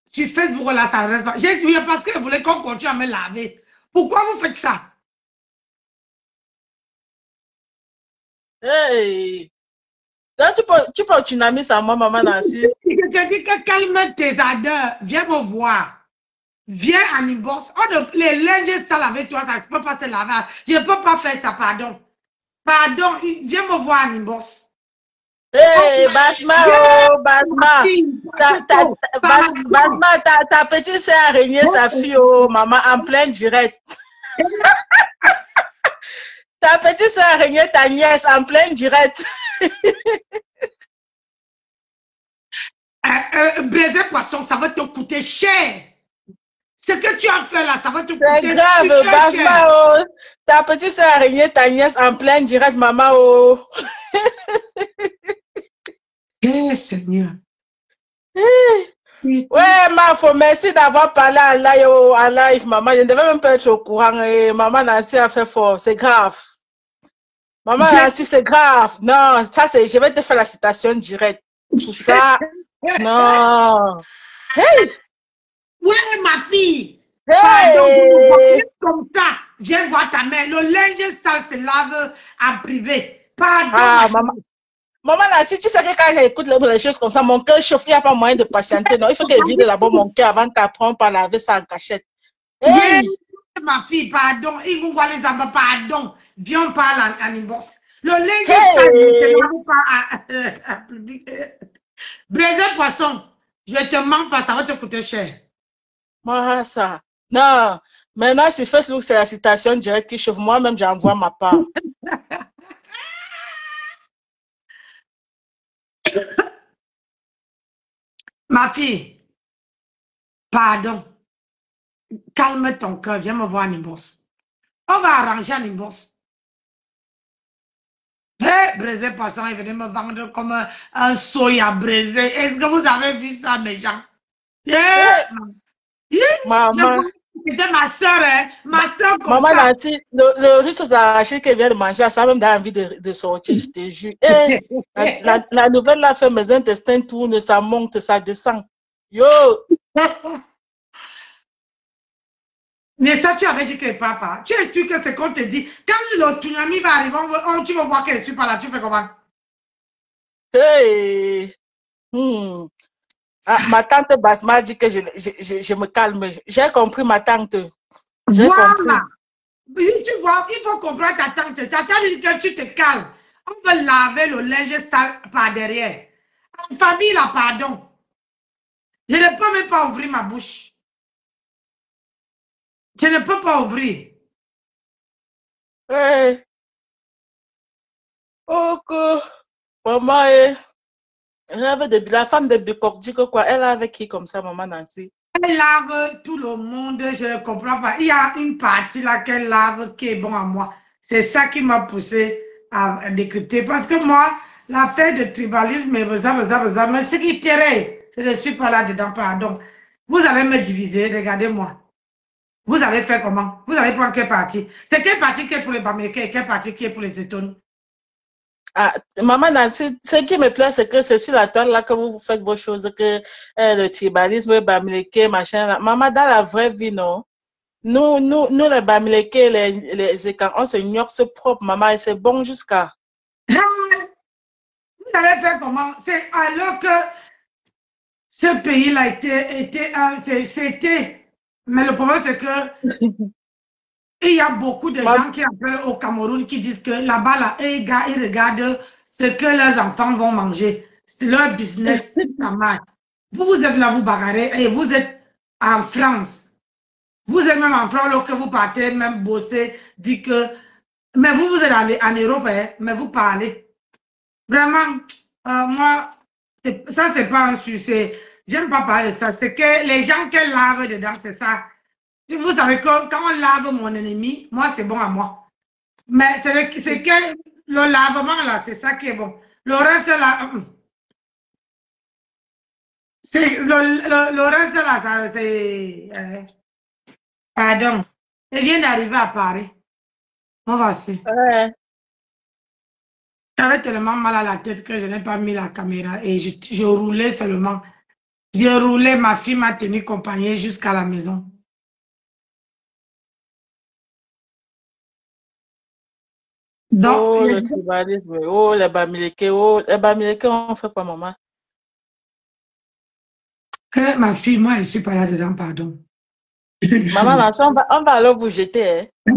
Speaker 1: sur Facebook, là, ça ne reste pas. J'ai dit parce qu'elle voulait qu'on continue à me laver. Pourquoi vous faites ça?
Speaker 4: Hey. Donc, tu peux dynamiser à moi, maman Nancy.
Speaker 1: Je te dis que calme tes ardeurs. Viens me voir. Viens à Nimbos. Les linges sales avec toi, ça ne peut pas se laver. Je ne peux pas faire ça, pardon. Pardon, viens me voir à Nimbos.
Speaker 4: Hey, Basma, oh, Basma. Basma, ta petite sœur a régné sa fille, oh, maman, en plein direct. Ta petite sœur a régné ta nièce en plein direct.
Speaker 1: Braisé Poisson, ça va te coûter cher. Ce que tu as fait là, ça va te coûter
Speaker 4: cher. C'est grave, Basma, oh. Ta petite sœur a régné ta nièce en plein direct, maman, oh.
Speaker 1: Eh, Seigneur.
Speaker 4: Ouais, Mafo, merci d'avoir parlé en live, maman. Je ne devais même pas être au courant. Et maman Nancy a fait fort. C'est grave. Maman Nancy, c'est grave. Non, ça, c'est. Je vais te faire la citation directe. Tout ça. Non.
Speaker 1: Hey! Ouais, ma fille.
Speaker 4: Hey!
Speaker 1: Pardon, comme ça. Viens voir ta mère. Le linge sale se lave en privé. Pardon.
Speaker 4: Ah, maman. Maman, si tu sais que quand j'écoute les choses comme ça, mon cœur chauffe, il n'y a pas moyen de patienter. Non, il faut que je vide d'abord mon cœur avant qu'apprenne par laver ça en cachette.
Speaker 1: Hey! Oui, ma fille, pardon. Il vous voit les amis, pardon. Viens, on parle en inbox. Le linge ne pas public. Braisé Poisson, je te mens pas, ça va te coûter cher.
Speaker 4: Moi, ça. Non, maintenant, sur Facebook, c'est la citation directe qui chauffe. Moi-même, j'envoie ma part.
Speaker 1: Ma fille, pardon. calme ton cœur, viens me voir à Nimbos. On va arranger à Nimbos. Hé, braisé poisson, il venait me vendre comme un soya braisé. Est-ce que vous avez vu ça, mes gens? Yeah.
Speaker 4: Maman.
Speaker 1: C'était ma soeur, hein? Ma soeur comme
Speaker 4: Maman
Speaker 1: ça.
Speaker 4: Nancy, le riz sauce d'arachide qu'elle vient de manger, ça a même envie de sortir, je te jure. Et la nouvelle là fait mes intestins tournent, ça monte, ça descend. Yo!
Speaker 1: Mais ça, tu avais dit que papa, tu es sûr que c'est qu'on te dit. Quand le tsunami va arriver, tu vas voir qu'elle ne suit pas là, tu fais comment?
Speaker 4: Hey! Ah, ma tante Basma dit que je me calme. J'ai compris, ma tante.
Speaker 1: Voilà.
Speaker 4: Compris.
Speaker 1: Oui, tu vois, il faut comprendre ta tante. Ta tante dit que tu te calmes. On veut laver le linge sale par derrière. En famille, là, pardon. Je ne peux même pas ouvrir ma bouche. Je ne peux pas ouvrir.
Speaker 4: Hey. Ok. Maman, la femme de Bicok dit que quoi? Elle est avec qui comme ça, maman Nancy?
Speaker 1: Elle lave tout le monde, je ne comprends pas. Il y a une partie là qu'elle lave qui est bon à moi. C'est ça qui m'a poussé à décrypter. Parce que moi, l'affaire de tribalisme, mais ce qui tirait, je ne suis pas là-dedans, pardon. Vous allez me diviser, regardez-moi. Vous allez faire comment? Vous allez prendre quelle partie? C'est quelle partie qui est pour les Bamileke et quelle partie qui est pour les Étones?
Speaker 4: Ah, maman Nancy, ce qui me plaît, c'est que c'est sur la toile là que vous faites vos choses, que le tribalisme, le Bamileke, machin. Là. Maman, dans la vraie vie, non. Nous les Bamileke, les Écans, on se gnoxe propre, maman, et c'est bon jusqu'à.
Speaker 1: Vous allez faire comment? C'est alors que ce pays-là c'était. Mais le problème, c'est que il y a beaucoup de gens qui appellent au Cameroun qui disent que là-bas, là, ils regardent ce que leurs enfants vont manger. C'est leur business, ça marche. Vous êtes là, vous bagarrez, et vous êtes en France. Vous êtes même en France, lorsque vous partez, même bosser, dit que... Mais vous êtes en Europe, hein, mais vous parlez. Vraiment, moi, ça, c'est pas un sujet. J'aime pas parler de ça. C'est que les gens qui lavent dedans, c'est ça. Vous savez que quand on lave mon ennemi, moi, c'est bon à moi. Mais c'est que le lavement, là, c'est ça qui est bon. Le reste, là, le reste, là, ça, c'est... pardon. Elle vient d'arriver à Paris. On va se. J'avais tellement mal à la tête que je n'ai pas mis la caméra et je roulais seulement. J'ai roulé, ma fille m'a tenu compagnie jusqu'à la maison. Donc,
Speaker 4: oh, le tribalisme, oh, les Bamileke, on fait quoi, maman?
Speaker 1: Que ma fille, moi, je ne suis pas là-dedans, pardon.
Speaker 4: Maman, on va alors vous jeter, hein?
Speaker 3: Je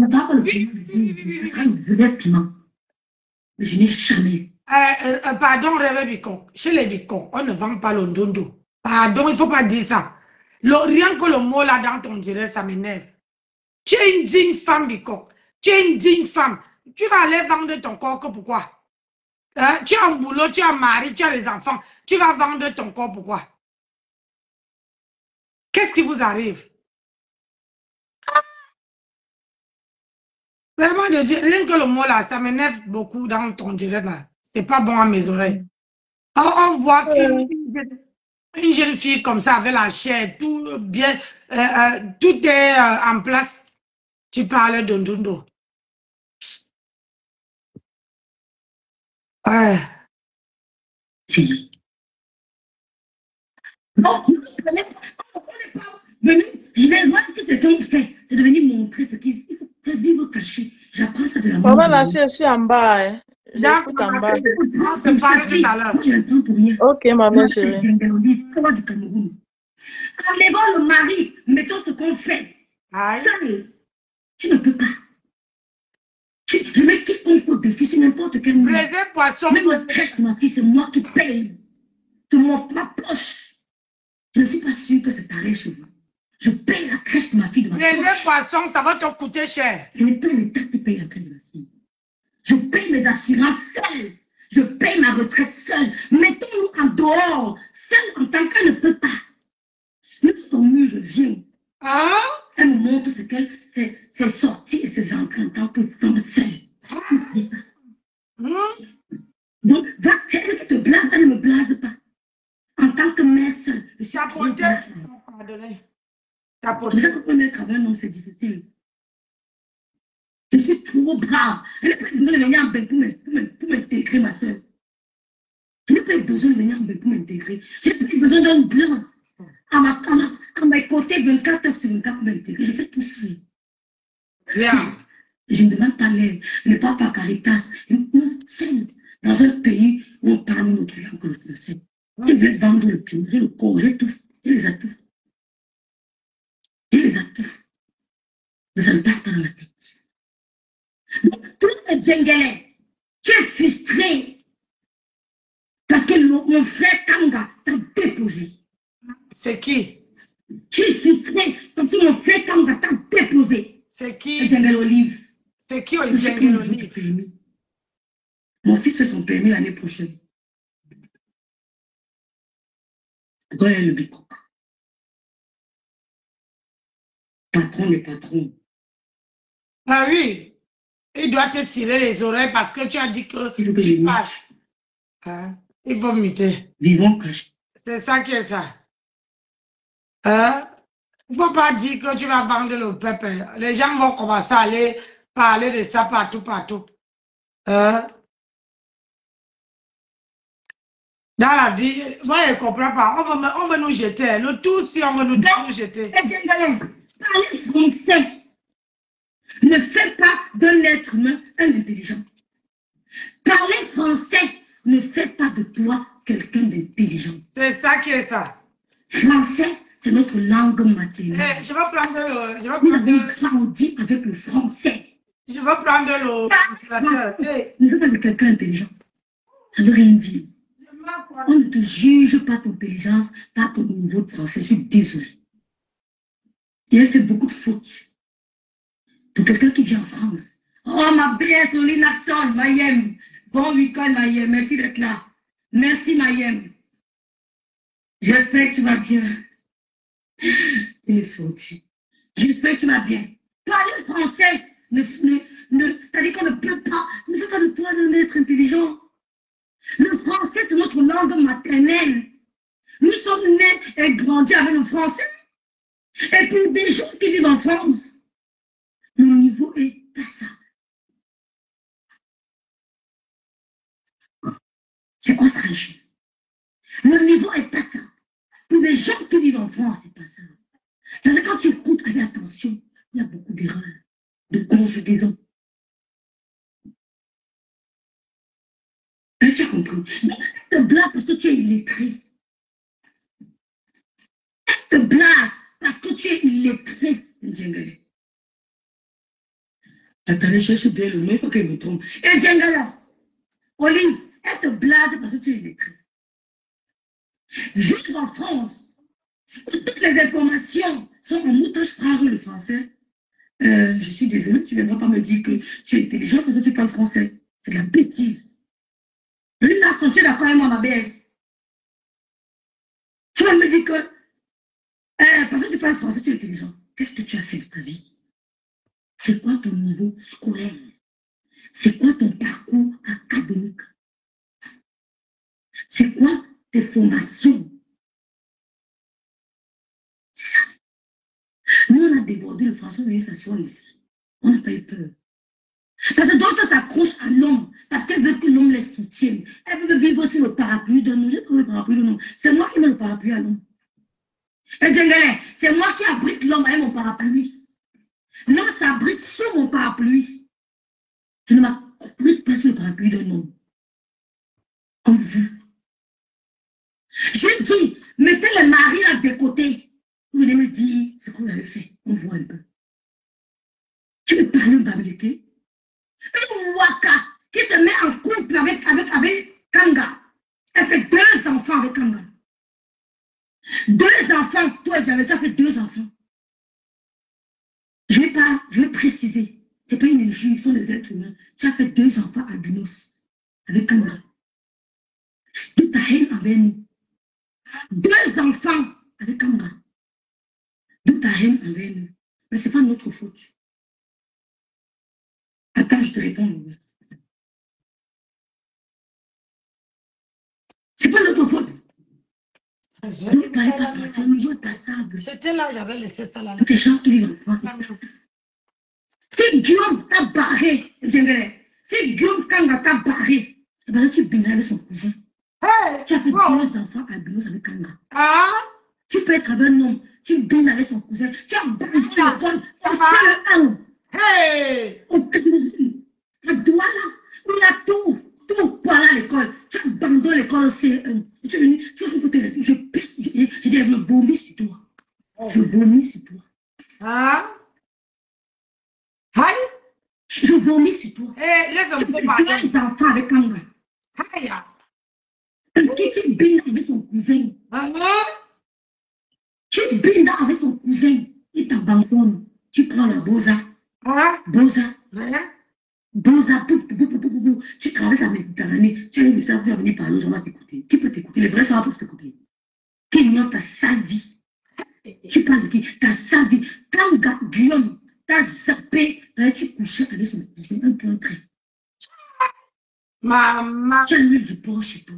Speaker 3: n'ai jamais.
Speaker 1: Pardon, Réveil Bicok. Chez les Bicok, on ne vend pas le ndondo. Pardon, il ne faut pas dire ça. Rien que le mot là dans ton direct, ça m'énerve. Tu es une digne femme, Bicok. Tu es une digne femme. Tu vas aller vendre ton corps, pourquoi? Tu as un boulot, tu as un mari, tu as les enfants. Tu vas vendre ton corps, pourquoi? Qu'est-ce qui vous arrive? Vraiment, de dire, rien que le mot là, ça m'énerve beaucoup dans ton direct là. C'est pas bon à mes oreilles. On voit une jeune fille comme ça, avec la chair, tout bien, tout est en place. Tu parles de Ndundo. Ouais.
Speaker 3: Si. Non, on n'est pas venu. Je vais voir ce que quelqu'un fait. C'est de venir montrer ce qu'il faut. C'est vivre caché. J'apprends ça de la
Speaker 4: maman. Maman, je suis en bas. Hein. J'écoute en bas.
Speaker 1: On se parle tout à l'heure.
Speaker 3: Je n'entends pour rien.
Speaker 4: Ok, maman chérie.
Speaker 3: Du Cameroun. Enlevons le mari. Mettons ce qu'on fait.
Speaker 1: Aïe.
Speaker 3: Tu ne peux pas. Je mets quiconque au défi sur n'importe quel moment. Même la crèche de ma fille, c'est moi qui paye. C'est ma poche. Je ne suis pas sûre que c'est pareil chez vous. Je paye la crèche de ma fille de ma poche.
Speaker 1: Les poissons, ça va te coûter cher.
Speaker 3: Ce n'est pas l'État qui paye la crèche de ma fille. Je paye mes assurances seule. Je paye ma retraite seule. Mettons-nous en dehors. Seule en tant qu'elle ne peut pas. Nous sommes mieux, je viens.
Speaker 1: Hein?
Speaker 3: Elle qu'elle s'est sortie et s'est entrée en tant que femme seule. Donc, va, c'est elle qui te blase, elle ne me blase pas. En tant que mère seule, je suis trop blase. C'est ça que pour mettre avec un homme, c'est difficile. Je suis trop brave. Elle n'a pas besoin de venir en bain pour m'intégrer, ma soeur. Je n'ai pas besoin de venir en bain pour m'intégrer. Je n'ai pas besoin d'un blanc à mes côtés 24 heures sur 24 pour m'intégrer. Je fais tout seul. Je ne demande pas l'aide. Je ne parle pas Caritas. Seul. Dans un pays où on parle notre langue, le français. Si je veux vendre le pied, j'ai le corps, j'étouffe. Je les étouffe. Je les étouffe. Mais ça ne passe pas dans ma tête. Donc, tout est djengele. Tu es frustré. Parce que mon frère Kanga t'a déposé.
Speaker 1: C'est qui?
Speaker 3: Tu es frustré parce que mon frère Kanga t'a déposé.
Speaker 1: C'est qui?
Speaker 3: Djengele Olive.
Speaker 1: C'est qui Djengele Olive?
Speaker 3: Mon fils fait son permis l'année prochaine. Ouais, le bicoq. Patron des patrons.
Speaker 1: Ah oui. Il doit te tirer les oreilles parce que tu as dit que tu passes. Hein? Il faut m'imiter.
Speaker 3: Vivons caché.
Speaker 1: C'est ça qui est ça. Hein? Il ne faut pas dire que tu vas vendre le peuple. Les gens vont commencer à aller parler de ça partout, partout. Hein? Dans la vie, moi je ne comprends pas. On veut nous jeter. Le tout, si on veut nous jeter.
Speaker 3: Parler français ne fait pas d'un être humain un intelligent. Parler français ne fait pas de toi quelqu'un d'intelligent.
Speaker 1: C'est ça qui est ça.
Speaker 3: Français, c'est notre langue maternelle.
Speaker 1: Je vais prendre
Speaker 3: Nous avons grandi avec le français.
Speaker 1: Je vais prendre le...
Speaker 3: Ne fais pas de quelqu'un d'intelligent. Ça ne veut rien dire. On ne te juge pas ton intelligence, pas ton niveau de français. Je suis désolée. Et elle fait beaucoup de fautes. Pour quelqu'un qui vient en France. Oh, ma belle Solina Son, Mayem. Bon week-end, Mayem. Merci d'être là. Merci, Mayem. J'espère que tu vas bien. Il est sorti. J'espère que tu vas bien. Parler français. C'est-à-dire qu'on ne peut pas. Ne fait pas de toi d'un être intelligent. Le français est notre langue maternelle. Nous sommes nés et grandis avec le français. Et pour des gens qui vivent en France, le niveau est passable. C'est quoi ça, Rachel? Le niveau est passable. Pour des gens qui vivent en France, c'est passable. Parce que quand tu écoutes avec attention, il y a beaucoup d'erreurs, de conjugaison. Tu as compris? Mais elle te blase parce que tu es illettré. Elle te blase parce que tu es illettré. Djengele. Attendez, cherche bien le mot, il faut qu'elle me trompe. Et Djengele, Olive, elle te blase parce que tu es illettré. Vivre en France, où toutes les informations sont en moutoche-frare le français. Je suis désolée, tu ne viendras pas me dire que tu es intelligent parce que tu parles français. C'est de la bêtise. Lui, là, tu es d'accord avec moi, ma BS. Tu vas me dire que parce que tu parles français, tu es intelligent. Qu'est-ce que tu as fait de ta vie? C'est quoi ton niveau scolaire? C'est quoi ton parcours académique? C'est quoi tes formations? C'est ça. Nous, on a débordé le français, on est venu s'asseoir ici. On n'a pas eu peur. Parce que d'autres s'accrochent à l'homme, parce qu'elles veulent que l'homme les soutienne. Elles veulent vivre sur le parapluie de nous. J'ai trouvé le parapluie de nous. C'est moi qui mets le parapluie à l'homme. Et Djengele, c'est moi qui abrite l'homme avec mon parapluie. L'homme s'abrite sur mon parapluie. Je ne m'abrite pas sur le parapluie d'un homme. Comme vous. Je dis, mettez les maris là de côté. Vous venez me dire ce que vous avez fait. On voit un peu. Tu me parles en babilité? Une Waka qui se met en couple avec Kanga. Elle fait 2 enfants avec Kanga. 2 enfants. Toi, tu as fait 2 enfants. Je vais préciser. Ce n'est pas une injure, ils sont des êtres humains. Tu as fait 2 enfants albinos avec Kanga. Toute ta haine envers nous. 2 enfants avec Kanga. Toute ta haine envers nous. Mais ce n'est pas notre faute. Attends, je te réponds. Ce n'est pas notre faute. Vous ne parlez pas français, vous êtes passable.
Speaker 1: C'était là, j'avais laissé ça là.
Speaker 3: Des gens qui vivent en France. Si Guillaume t'a barré, si Guillaume Kanga t'a barré, eh ben, tu baignais avec son cousin.
Speaker 1: Hey,
Speaker 3: Tu as fait 2 enfants albinos avec Kanga.
Speaker 1: Ah,
Speaker 3: Tu peux être avec un homme, tu baignes avec son cousin, tu as abandonné l'école, tu as un.
Speaker 1: hey,
Speaker 3: À Douala, où il y a tout pour aller à l'école. Tu as abandonné l'école au C1. Tu es venu, tu as fait pour te rester. Je pisse, je vomis sur toi. Je vomis sur toi.
Speaker 1: ah, aïe,
Speaker 3: Je vomis sur toi.
Speaker 1: hey, laisse un
Speaker 3: Tu
Speaker 1: peu
Speaker 3: fais
Speaker 1: parler.
Speaker 3: des enfants avec Kanga.
Speaker 1: Aïe,
Speaker 3: Parce que tu baignes avec son cousin.
Speaker 1: ah,
Speaker 3: Tu baignes avec son cousin. Il t'abandonne. Tu prends la boza.
Speaker 1: ah,
Speaker 3: Boza.
Speaker 1: hein,
Speaker 3: Boza. Tu traverses la Méditerranée. Tu as une message, tu vas venir parler aux gens, on va t'écouter. Qui peut t'écouter? Les vrais gens peuvent t'écouter. Qui ignore ta sale vie. Tu parles de qui? Ta sale vie. Quand Guillaume t'a zappé, tu couchais avec son cousin. Un point trait.
Speaker 1: maman,
Speaker 3: Tu as l'huile du porc chez toi.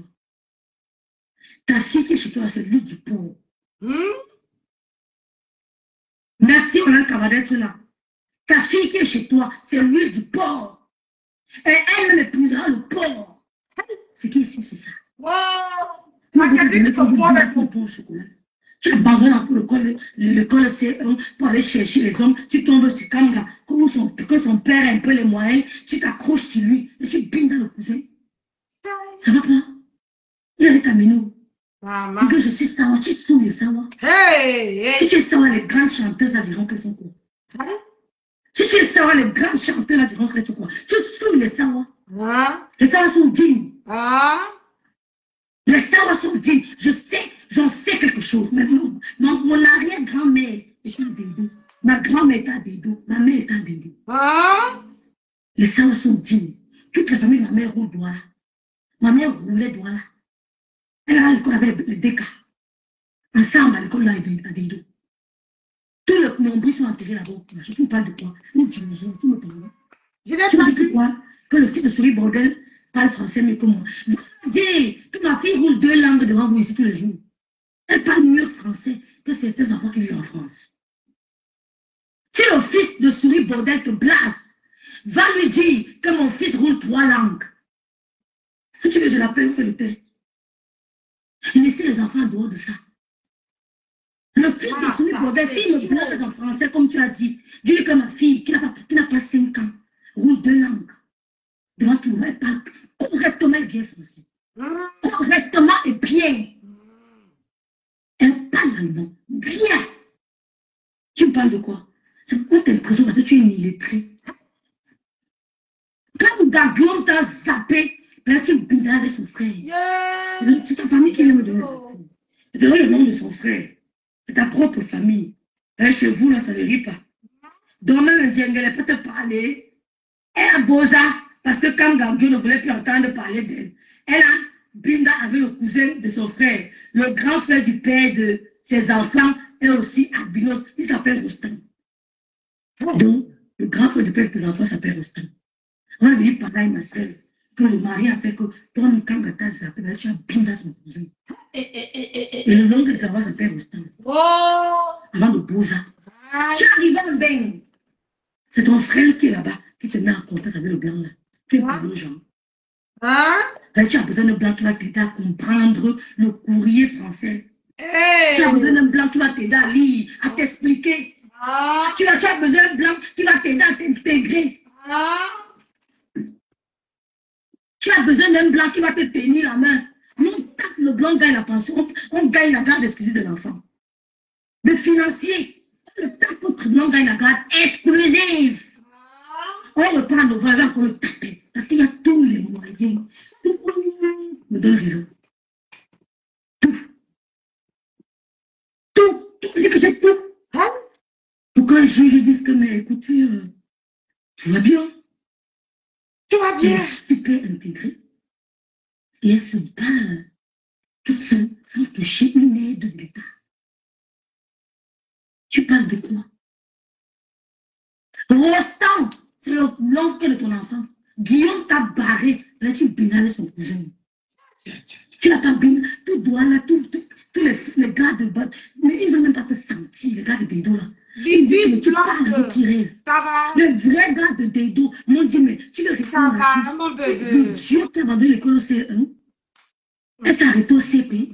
Speaker 3: Ta fille qui est chez toi, c'est l'huile du porc. Merci, Olan Kaba d'être là. Ta fille qui est chez toi, c'est l'huile du porc. Et elle-même épousera le porc. Ce qui est sûr, c'est ça.
Speaker 1: wow, ma casier de ton poids avec mon
Speaker 3: au chocolat. Tu abandonnes l'école C1 pour aller chercher les hommes. Tu tombes sur Kanga. Que son père a un peu les moyens. Tu t'accroches sur lui et tu bines dans le cousin. Ça va pas? Il a ta minou.
Speaker 1: maman,
Speaker 3: Que je suis Sawa, tu saoules les Sawa.
Speaker 1: hey,
Speaker 3: Si
Speaker 1: hey,
Speaker 3: tu es Sawa, les grandes chanteuses là diront qu'elles sont quoi? Si tu es Sawa, les grandes chanteuses là diront qu'elles sont quoi? Tu saoules les Sawa.
Speaker 1: ah,
Speaker 3: Les Sawa sont dignes.
Speaker 1: ah,
Speaker 3: Les Sawa sont dignes. J'en sais quelque chose. Mais mon arrière-grand-mère est à Dédou. Ma grand-mère est à Dédou. Ma mère est à Dédou.
Speaker 1: ah,
Speaker 3: Les Sawa sont dignes. Toute la famille de ma mère roule Douala. Ma mère roulait Douala. Elle a l'école avec les DK. Ensemble à l'école là à Dédou. Tous les nombris sont enterrés là-bas. Je ne parle de quoi? Nous, tu me parles.
Speaker 1: je n'ai
Speaker 3: Tu
Speaker 1: pas
Speaker 3: me dis que
Speaker 1: vu.
Speaker 3: quoi? Que le fils de Souris Bordel parle français mieux que moi. Vous dites que ma fille roule 2 langues devant vous ici tous les jours. Elle parle mieux français que certains enfants qui vivent en France. Si le fils de Souris Bordel te blase, va lui dire que mon fils roule 3 langues. Si tu veux, je l'appelle, on fait le test. Laissez les enfants en dehors de ça. Le fils de Souris Bordel, s'il me blase en français, comme tu as dit, dis-lui que ma fille, qui n'a pas 5 ans, roule 2 langues. Devant tout le monde, elle parle correctement et bien français. Correctement et bien. Elle parle allemand. Bien. Tu me parles de quoi? C'est quoi t'impression parce que tu es illettré. Quand Guillaume t'a zappé, ben tu me avec son frère. C'est ta famille qui vient me donner. Je te donne le nom de son frère. C'est ta propre famille. Chez vous, là, ça ne rit pas. Donc même un djengel, elle peut te parler. Elle a Boza, parce que quand Gambio ne voulait plus entendre parler d'elle, elle a Binda avec le cousin de son frère. Le grand frère du père de ses enfants est aussi albinos. Il s'appelle Rostam. Donc, le grand frère du père de tes enfants s'appelle Rostam. On va venir pareil, ma soeur, que le mari a fait que toi, quand tu as zappé, tu as Binda son cousin. Et le nom de tes enfants s'appelle Rostam. Avant de Boza. Tu es arrivé en bain. C'est ton frère qui est là-bas, qui te met en contact avec le blanc là. Tu es parmi les gens. Tu as besoin d'un blanc qui va t'aider à comprendre le courrier français. Tu as besoin d'un blanc qui va t'aider à lire, à t'expliquer. Tu as besoin d'un blanc qui va t'aider à t'intégrer. Tu as besoin d'un blanc qui va te tenir la main. Non, le blanc gagne la pension, on gagne la garde exclusive de l'enfant. De financier, le blanc gagne la garde exclusive. On reprend nos valeurs pour le taper. Parce qu'il y a tous les moyens. Tout me donne raison. Tout. Il dit que j'ai tout. Pour qu'un juge dise que, mais écoutez, tu vas bien.
Speaker 1: Tu vas bien.
Speaker 3: Elle est super intégrée. Et elle se bat toute seule, sans toucher une aide de l'État. Tu parles de quoi? Rostand, c'est l'oncle de ton enfant. Guillaume t'a barré, là tu binales son cousin. Tu n'as pas biné, tout doigt là, tous les gars de bas, mais ils ne veulent même pas te sentir, les gars de Dedo là. Ils disent que tu parles avec qui rêve. Le vrai gars de Dedo m'ont dit, mais tu veux répondre à qui?
Speaker 1: mon bébé.
Speaker 3: Dieu qui a abandonné l'école au CE1, elle s'est arrêtée au CP.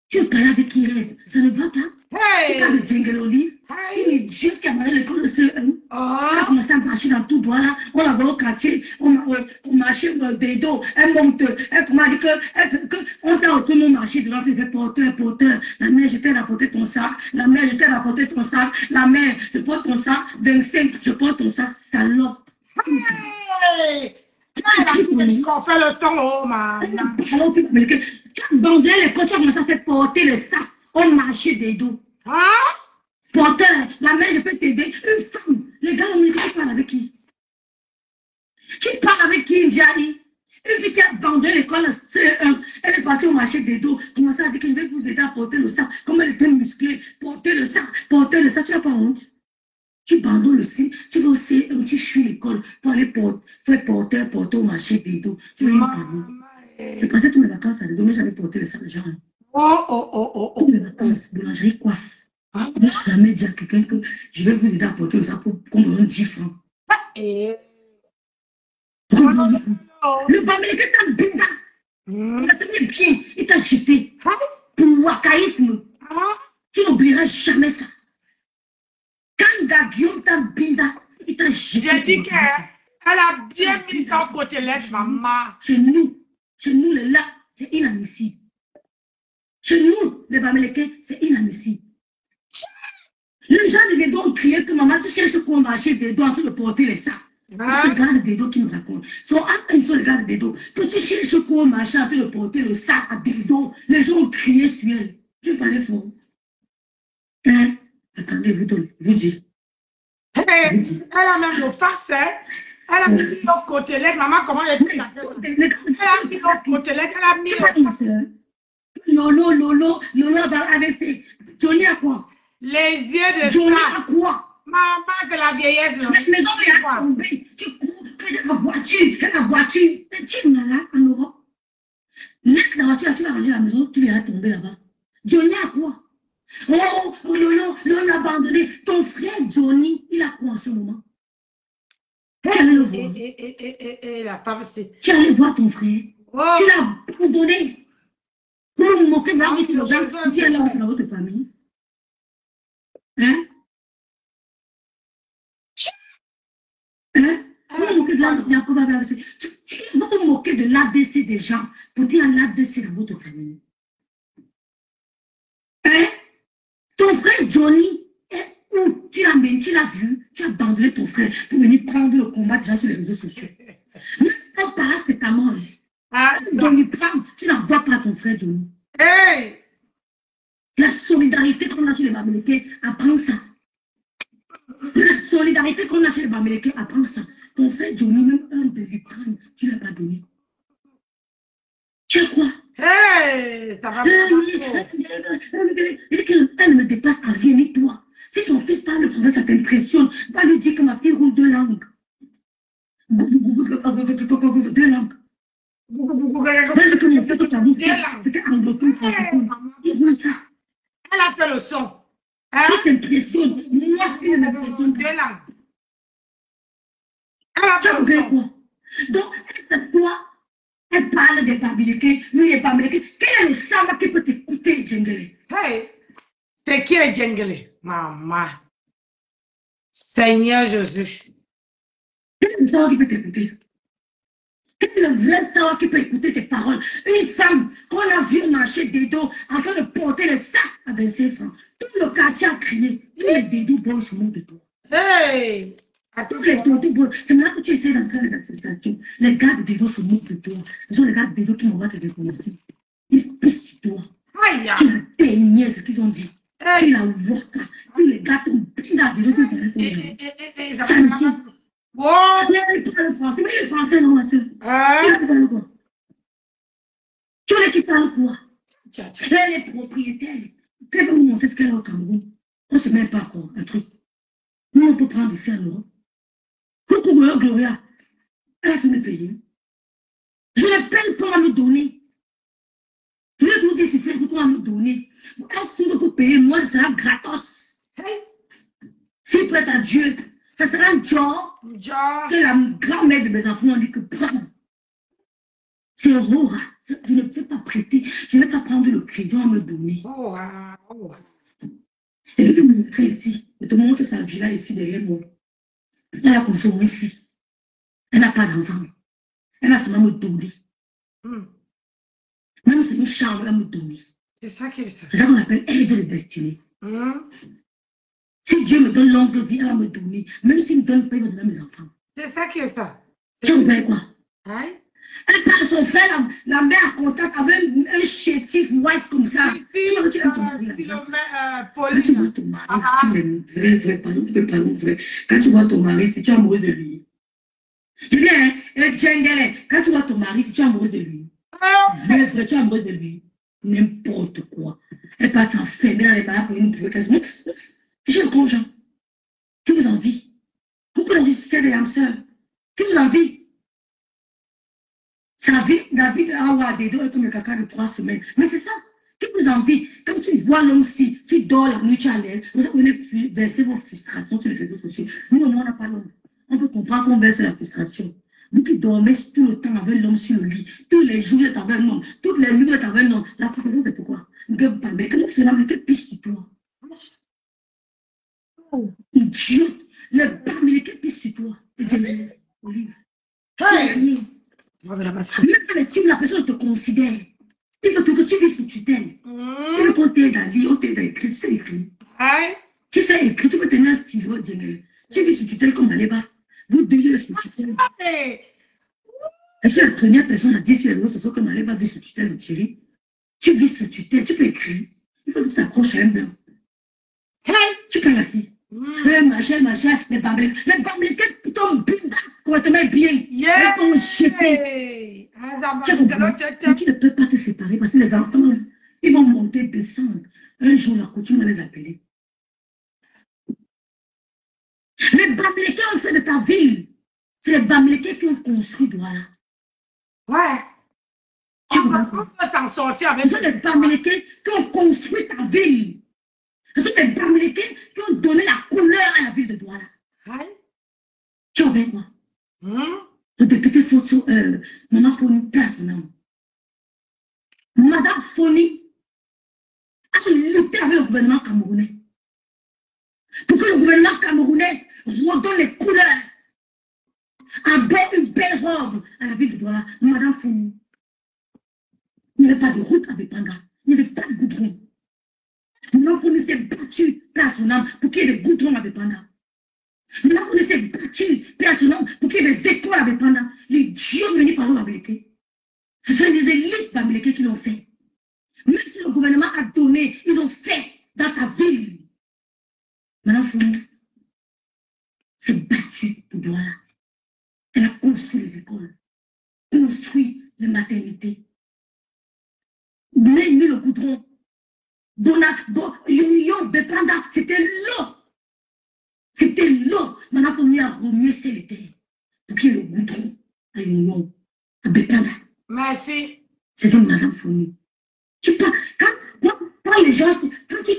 Speaker 3: Tu veux parler avec qui rêve? Ça ne va pas. Tu parles de Djengel Olive. Il est Dieu qui a abandonné l'école au CE1. On a commencé à marcher dans tout droit là. On la voit au quartier. On marchait des dos. Elle monte. Elle m'a dit on t'a autour mon marché devant. Tu fais porteur. La mère, je t'ai rapporté ton sac. La mère, je t'ai rapporté ton sac. La mère, je porte ton sac. 25, je porte ton sac. Salope.
Speaker 1: On fait le temps, oh, maman.
Speaker 3: Tu as abandonné l'école. Tu as commencé à faire porter le sac. On marchait des dos. Porteur, la mère, je peux t'aider. Une femme. Les gars, tu parles avec qui? Tu parles avec qui, Ndiaye? Une fille qui a abandonné l'école CE1, elle est partie au marché des dos, commençait à dire que je vais vous aider à porter le sac. Comme elle était musclée, porter le sac, tu n'as pas honte. Tu abandonnes le C, tu vas au CE1, tu fuis l'école pour aller faire porter au marché des dos. Tu veux une parler. J'ai passé toutes mes vacances à des dos, mais j'avais porté le sac de genre. Toutes mes vacances, boulangerie, coiffe. Je n'ai jamais dit à quelqu'un que je vais vous aider à porter le sac pour qu'on me donne 10 francs. Le Bamileke t'a binda. Il a tenu bien, il t'a jeté. Pour wakaïsme. Tu n'oublieras jamais ça. Quand Guillaume t'a binda, il t'a jeté.
Speaker 1: J'ai dit qu'elle a bien mis son côté lèvre, maman.
Speaker 3: Chez nous, le lac, c'est inadmissible. Chez nous, les Bamileke, c'est inadmissible. Les gens de Dedo ont crié que maman, tu cherches quoi marcher Dedo en train de porter les sacs. C'est les gars de Dedo qui me racontent. Ils sont les gars de Dedo. Que tu cherches quoi marcher en train de porter le sac à Dedo. Les gens ont crié sur elle. Tu parlais fort. Attendez, vous dites.
Speaker 1: Elle a même le face, hein. Elle a mis son côté lèvre, maman, comment elle est la tête? Elle a mis son côté lèvre, elle a mis.
Speaker 3: Lolo, avec ses. Johnny à quoi?
Speaker 1: Les yeux de
Speaker 3: Johnny à quoi?
Speaker 1: Maman de la vieillesse.
Speaker 3: Mais non, mais à tomber. Tu cours, que la voiture. Mais tu es malade en Europe. Laisse la voiture, tu vas ranger la maison, tu verras tomber là-bas. Johnny à quoi? Oh, Lolo l'a abandonné. Ton frère Johnny, il a quoi en ce moment? Tu allais le voir.
Speaker 1: La femme, c'est.
Speaker 3: Tu allais voir ton frère. Tu l'as abandonné. Vous vous moquez de la vie de gens qui allaient dans votre famille. Hein? Vous vous moquez de l'ADC. Tu vas vous moquer de l'ADC des gens pour dire l'ADC dans votre famille. Hein? Ton frère Johnny, où tu l'as vu, tu as abandonné ton frère pour venir prendre le combat des gens sur les réseaux sociaux. Même pas c'est ta mort. Tu n'envoies pas ton frère Johnny.
Speaker 1: Hey!
Speaker 3: La solidarité qu'on a chez les Bamileke, apprends ça. La solidarité qu'on a chez les Bamileke, apprends ça. Ton frère Johnny, même un de lui prendre, tu ne l'as pas donné. Tu as quoi?
Speaker 1: Hey! Ça va
Speaker 3: Elle ne me dépasse en rien, ni toi. Si son fils parle le français, ça t'impressionne. Va lui dire que ma fille roule 2 langues. 2 langues. Parce que mon fils, toute la vie, c'était anglophone, francophone. Dis-moi ça.
Speaker 1: Elle a fait le son.
Speaker 3: Ça t'impressionne. Moi, je m'impressionne.
Speaker 1: 2 langues. Elle a
Speaker 3: Tu
Speaker 1: fait
Speaker 3: as
Speaker 1: le
Speaker 3: fait
Speaker 1: son.
Speaker 3: quoi? Donc, cette fois, elle parle des Bamileke, lui, les Bamileke. Quel est le samba qui peut t'écouter, Djengele?
Speaker 1: Hey! C'est qui est Djengele? Maman. Seigneur Jésus.
Speaker 3: Quel est le samba qui peut t'écouter? Quel est le vrai samba qui peut écouter tes paroles? Une femme qu'on a vue marcher des dos en train de porter le sac à 25 francs. Tout le quartier a crié. Tous les dédous boys se moquent de toi.
Speaker 1: Hey!
Speaker 3: Tous les dédous boys. C'est maintenant que tu essaies d'entrer dans les associations. Les gars de dédous se moquent de toi. Ce sont les gars de dédous qui m'envoient tes informations. Ils se pissent sur toi.
Speaker 1: Aïe!
Speaker 3: Tu la dernière, ce qu'ils ont dit. Tu la vodka. Tous les gars t'ont pris la dédou, tu t'en as fait.
Speaker 1: Wow!
Speaker 3: Il parle français, mais il est français, non, ma soeur. Il parle quoi? Tu vois qui parle quoi? Elle est propriétaire. Qu'elle va nous montrer ce qu'elle a au Cameroun? On ne sait même pas encore un truc. Nous, on peut prendre ici en Europe. Coucou, Gloria. Elle a fini de payer. Je ne paye pas à me donner. Je vais tout dire si Facebook à me donner. Elle s'ouvre pour payer, moi, ça sera gratos. Si prête à Dieu, ça sera un job que la grand-mère de mes enfants a dit que prends. C'est Aurora. Je ne peux pas prêter. Je ne vais pas prendre le crédit à me donner. Et je vais vous montrer ici. Je te montre sa villa ici derrière moi. Elle a consommé ici. Elle n'a pas d'enfant. Elle va seulement me donner. Même c'est une chambre, elle va me donner.
Speaker 1: C'est ça qui est ça.
Speaker 3: C'est ça qu'on appelle aide de destinée. Si Dieu me donne longue vie, elle va me donner. Même s'il ne me donne pas, il va donner à mes enfants.
Speaker 1: C'est ça qui est ça.
Speaker 3: Tu comprends quoi?
Speaker 1: Hein?
Speaker 3: Elle part son frère, la mère à contact avec un chétif white comme ça.
Speaker 1: Ici,
Speaker 3: Quand tu vas te marier,
Speaker 1: Pauline.
Speaker 3: tu es vrai, pardon, vrai. Quand tu vois ton mari, si tu es amoureux de lui. Je dis, hein, quand tu vois ton mari, si tu es amoureux de lui. Vrai, tu es amoureux de lui. N'importe quoi. Elle part s'enfermer dans les mariages pour une nouvelle question. J'ai le conjoint. Qui vous envie? Pourquoi la justice des âmes sœurs? Qui vous envie? Sa vie, David Awa Dedo est comme le caca de 3 semaines. Mais c'est ça. Qui vous envie? Quand tu vois l'homme-ci, tu dors la nuit, tu as l'air. Vous venez verser vos frustrations sur les réseaux sociaux. Nous, on n'a pas l'homme. On peut comprendre qu'on verse la frustration. Vous qui dormez tout le temps avec l'homme sur le lit, tous les jours vous êtes avec un homme, toutes les nuits vous êtes avec un homme. La frustration, c'est pourquoi? Mais comment c'est là, mais quelle piste sur toi? Idiot! Le bas, mais quelle piste sur toi? Et Dieu, Olive. Tu es rien. Même quand les types, la personne te considère. Il faut que tu vives sous tutelle. Il faut qu'on t'aide à lire, on t'aide à écrire. Tu sais écrire. Tu sais écrire, tu peux tenir un stylo, Djengel. Tu vis sous tutelle comme Aléba. Vous deux sous tutelle. Et si la première personne a dit sur les réseaux sociaux comme Aléba vit sous tutelle de Thierry, tu vis sous tutelle, tu peux écrire. Il faut que tu t'accroches à un blanc. Tu parles à qui? Machin, les Bamlékens tombent correctement bien. Ils vont jeter. Mais tu ne peux pas te séparer parce que les enfants, ils vont monter, descendre. Un jour, la coutume va les appeler. Les Bamlékens ont fait de ta ville. C'est les Bamlékens qui ont construit Douala.
Speaker 1: Ouais.
Speaker 3: On peut
Speaker 1: s'en sortir avec.
Speaker 3: Ce sont les Bamlékens qui ont construit ta ville. Ce sont les Bamlékens qui ont donné la couleur à la ville de Douala. Tu as bien quoi? Le député Foto, Maman Foni, place son âme. Madame Foni a lutté avec le gouvernement camerounais pour que le gouvernement camerounais redonne les couleurs, aborde une belle robe à la ville de Douala. Madame Foni, il n'y avait pas de route avec Panga, il n'y avait pas de goudron. Madame Foni s'est battue, place son âme, pour qu'il y ait des goudrons avec Panga. Maintenant, on s'est battu, paix à son nom, pour qu'il y ait des étoiles indépendantes. Les dieux venus par l'eau Bamléké. Ce sont des élites Bamléké qui l'ont fait. Même si le gouvernement a donné, ils ont fait dans ta ville. Maintenant, Founi s'est battue pour Douala. Elle a construit les écoles, construit les maternités, mis le goudron. Bepanda, c'était l'eau. C'était l'eau. Maintenant, il faut mieux remuer les terres pour qu'il y ait le goudron à Union, à Bepanda.
Speaker 1: Merci.
Speaker 3: C'est une madame Fourni. Tu parles, quand les gens, quand tu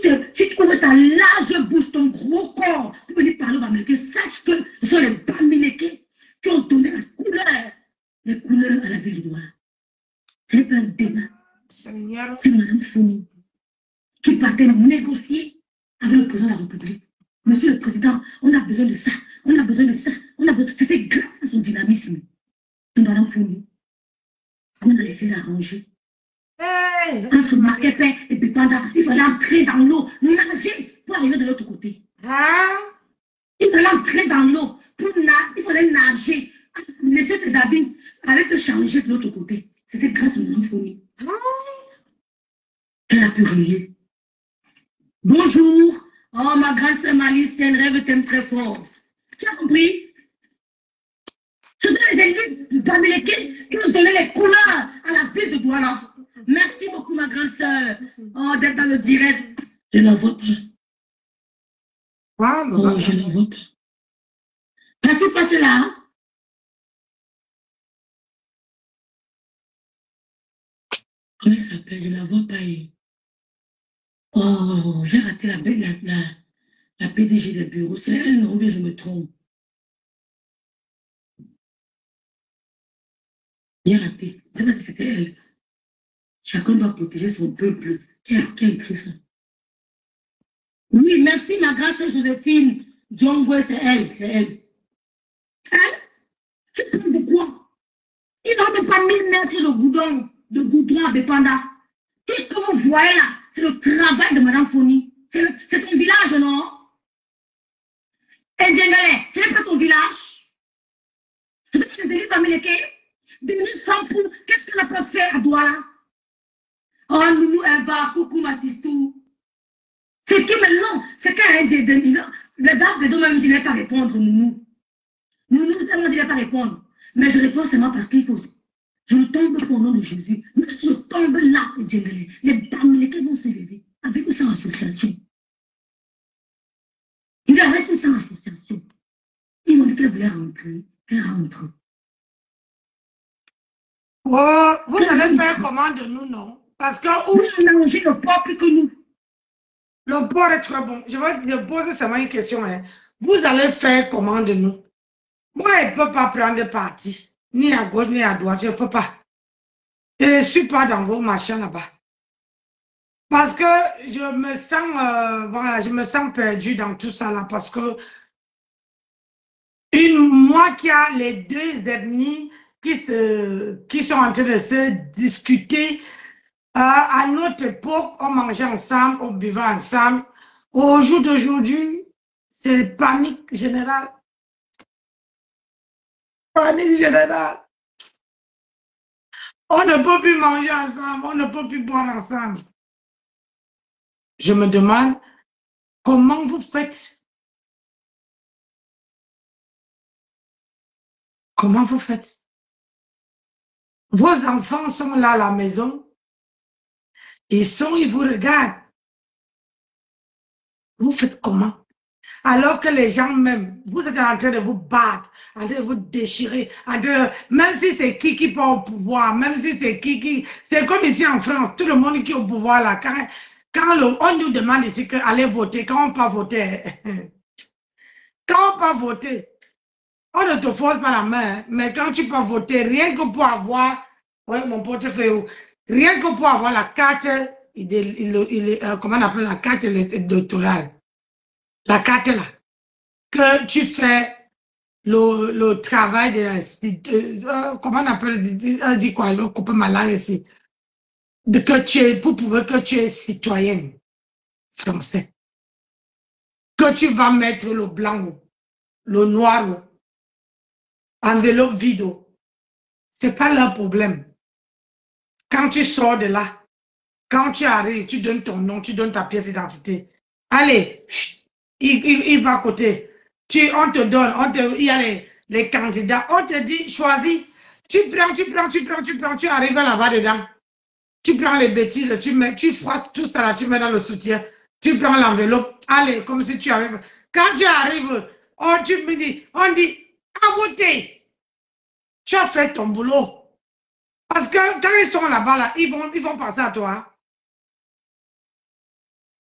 Speaker 3: ouvres ta large bouche, ton gros corps, pour venir parler aux Bamlékés, sache que ce sont les Bamlékés qui ont donné les couleurs à la ville de Douala. Ce n'est pas un débat. C'est madame Fourni qui partait négocier avec le président de la République. Monsieur le Président, on a besoin de ça, on a besoin de ça, on a besoin. C'était grâce à son dynamisme. Et madame Fourni, on a laissé l'arranger. Entre Marquepin et Bepanda, il fallait entrer dans l'eau, nager pour arriver de l'autre côté. Il fallait entrer dans l'eau, il fallait nager, laisser tes habits, aller te changer de l'autre côté. C'était grâce à madame Fourni. Qu'elle a pu relier. Bonjour. Oh, ma grande sœur Malice, c'est un rêve t'aime très fort. Tu as compris? Ce sont les élites Bamlékés qui ont donné les couleurs à la ville de Douala. Merci beaucoup, ma grande sœur. Oh, d'être dans le direct. Je ne la vois pas. Oh, je ne la vois pas. Qu'est-ce qui passe là? Comment elle s'appelle? Je ne la vois pas. Oh, j'ai raté la PDG des bureaux. C'est elle, non, mais je me trompe. J'ai raté. Je ne sais pas si c'était elle. Chacun doit protéger son peuple. Qui a écrit ça? Oui, merci, ma grâce Joséphine. Djongo, c'est elle, c'est elle. Hein? Tu parles de quoi? Ils n'ont même pas 1000 mètres de goudron à Bépanda. Tout ce que vous voyez là, c'est le travail de Madame Foni. C'est ton village, non? Et Djengale, ce n'est pas ton village. Je sais que c'est Denis Bamileke. Denis Sampou, qu'est-ce qu'elle n'a pas fait à Douala? Oh, Nounou, elle va, coucou, ma sistou. C'est qui maintenant? C'est qu'un le dame de même dit ne pas répondre, Nounou. Nounou, elle ne dit pas répondre. Mais je réponds seulement parce qu'il faut. Je ne tombe pas au nom de Jésus. Mais je tombe là, Djengale. Les Bamileke vont se lever avec ou sans association. Il en reste sans association. Ils m'ont dit qu'elle voulait rentrer. Elle rentre.
Speaker 1: Oh, vous allez faire comment de nous, non? Parce que où
Speaker 3: on a mangé le porc plus que nous.
Speaker 1: Le porc est très bon. Je vais te poser seulement une question. Hein. Vous allez faire comment de nous? Moi, je ne peux pas prendre parti. Ni à gauche, ni à droite. Je ne peux pas. Je ne suis pas dans vos machins là-bas. Parce que je me sens, voilà, je me sens perdu dans tout ça là. Parce que moi qui a les deux ethnies qui sont en train de se discuter, à notre époque, on mangeait ensemble, on buvait ensemble. Au jour d'aujourd'hui, c'est panique générale. Panique générale. On ne peut plus manger ensemble, on ne peut plus boire ensemble. Je me demande comment vous faites. Comment vous faites? Vos enfants sont là à la maison. Ils vous regardent. Vous faites comment? Alors que les gens même, vous êtes en train de vous battre, en train de vous déchirer, même si c'est qui part au pouvoir, même si c'est qui, c'est comme ici en France, tout le monde qui est au pouvoir là, quand on nous demande ici d'aller voter, quand on peut voter, quand on peut voter, on ne te force pas la main, mais quand tu peux voter, rien que pour avoir, ouais, mon portefeuille, rien que pour avoir la carte, comment on appelle la carte électorale, la carte là, que tu fais le travail de la, comment on appelle, dit quoi, le coupe ma langue ici, pour prouver que tu es citoyenne français, que tu vas mettre le blanc, le noir, enveloppe vide, c'est pas leur problème. Quand tu sors de là, quand tu arrives, tu donnes ton nom, tu donnes ta pièce d'identité. Allez, il va à côté. On te donne, il y a les candidats, on te dit, choisis. Tu prends, tu arrives là-bas dedans. Tu prends les bêtises, tu froisses tout ça là, tu mets dans le soutien. Tu prends l'enveloppe, allez, comme si tu avais... Quand tu arrives, on dit, à voter. Tu as fait ton boulot. Parce que quand ils sont là-bas, là, ils vont penser à toi.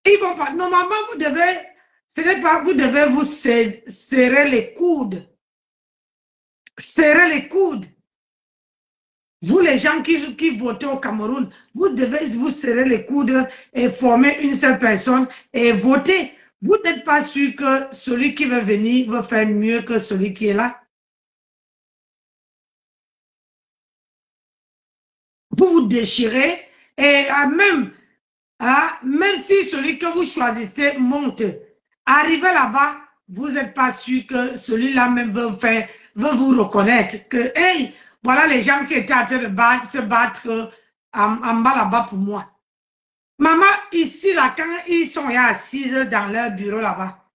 Speaker 1: Ils vont pas. Normalement, vous devez vous serrer les coudes. Serrer les coudes. Vous, les gens qui votez au Cameroun, vous devez vous serrer les coudes et former une seule personne et voter. Vous n'êtes pas sûr que celui qui va venir va faire mieux que celui qui est là. Vous vous déchirez et même si celui que vous choisissez monte, arrivez là-bas, vous n'êtes pas sûr que celui-là même veut vous reconnaître. Que, hey, voilà les gens qui étaient en train de se battre en bas là-bas pour moi. Maman, ici, là, quand ils sont assis dans leur bureau là-bas,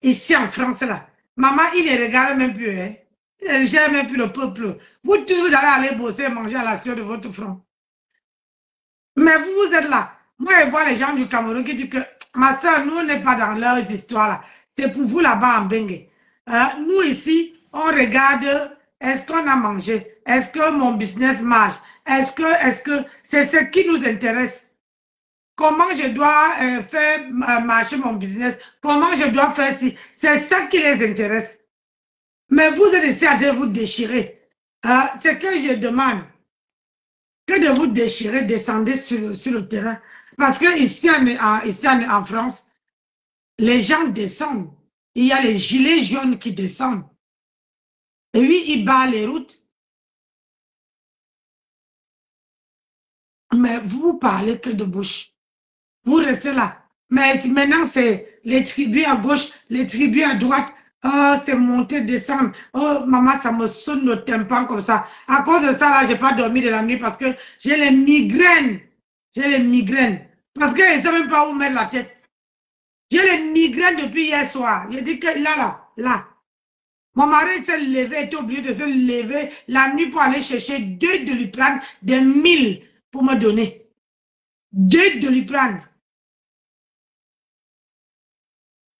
Speaker 1: ici en France, là, maman, ils ne regardent même plus. Hein. Ils ne gèrent même plus le peuple. Vous tous, vous allez aller bosser, manger à la sueur de votre front. Mais vous êtes là. Moi, je vois les gens du Cameroun qui disent que ma soeur, nous, on n'est pas dans leurs histoires là. C'est pour vous là-bas en Bengue. Nous ici, on regarde, est-ce qu'on a mangé? Est-ce que mon business marche? Est-ce que c'est ce qui nous intéresse? Comment je dois faire marcher mon business? Comment je dois faire ci? C'est ça qui les intéresse. Mais vous êtes ici à vous déchirer. C'est que je demande que de vous déchirer, descendez sur le terrain. Parce que ici en France, les gens descendent. Il y a les gilets jaunes qui descendent. Et oui, ils barrent les routes. Mais vous parlez que de bouche. Vous restez là. Mais maintenant, c'est les tribus à gauche, les tribus à droite. Oh, c'est monter, descendre. Oh, maman, ça me sonne le tympan comme ça. À cause de ça, là, j'ai pas dormi de la nuit parce que j'ai les migraines. J'ai les migraines. Parce que je ne sais même pas où mettre la tête. J'ai les migraines depuis hier soir. J'ai dit que là. Mon mari s'est levé, était obligé de se lever la nuit pour aller chercher 2 Doliprane, des 1000 pour me donner. 2 Doliprane.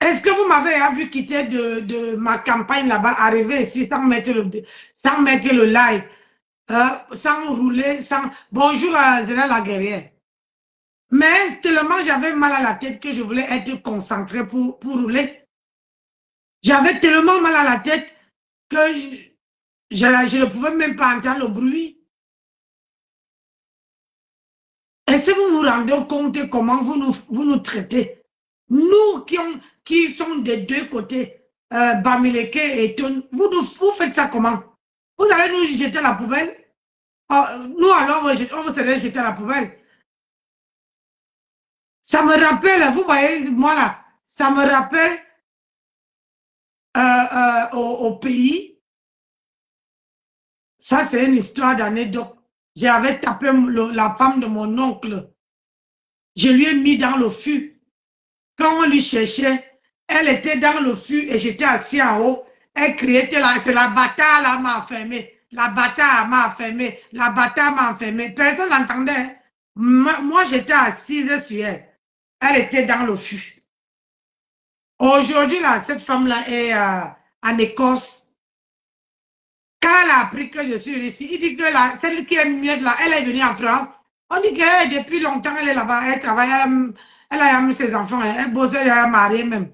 Speaker 1: Est-ce que vous m'avez vu quitter de ma campagne là-bas, arriver ici sans mettre le live, sans rouler, sans... Bonjour à Zéna la guerrière. Mais tellement j'avais mal à la tête que je voulais être concentré pour rouler. J'avais tellement mal à la tête que je ne pouvais même pas entendre le bruit. Est-ce que vous vous rendez compte comment vous nous traitez? Nous qui sommes des deux côtés, Bamileke et Ton, vous faites ça comment? Vous allez nous jeter à la poubelle? Nous alors, on vous allez jeter à la poubelle. Ça me rappelle, vous voyez, moi là, ça me rappelle au pays. Ça, c'est une histoire d'anecdote. J'avais tapé la femme de mon oncle. Je lui ai mis dans le fût. Quand on lui cherchait, elle était dans le fût et j'étais assis en haut. Elle criait, c'est la bâtard là m'a enfermé. La bâtard m'a enfermé. La bâtard m'a enfermé. Personne n'entendait. Moi, j'étais assise sur elle. Elle était dans le fût. Aujourd'hui, là, cette femme-là est en Écosse. Quand elle a appris que je suis ici, il dit que celle qui est miette là, elle est venue en France. On dit que depuis longtemps, elle est là-bas, elle travaille, elle a mis ses enfants, elle bosse, elle est mariée même.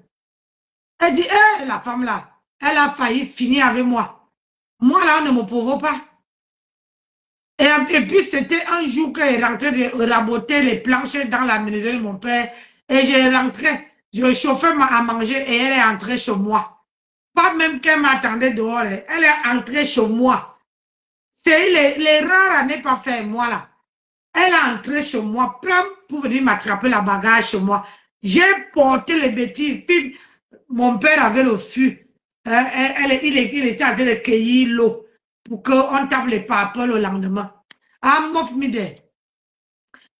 Speaker 1: Elle dit, la femme là, elle a failli finir avec moi. Moi là, on ne me provoque pas. Et puis c'était un jour qu'elle est rentrée de raboter les planches dans la maison de mon père. Et j'ai rentré, je chauffais à manger et elle est entrée chez moi. Pas même qu'elle m'attendait dehors, elle est entrée chez moi. C'est les rares années pas fait, moi là. Elle est entrée chez moi, pour venir m'attraper la bagage chez moi. J'ai porté les bêtises, puis mon père avait le fût. Il était en train de cueillir l'eau pour qu'on tape les papels le lendemain. Ah, mof mide.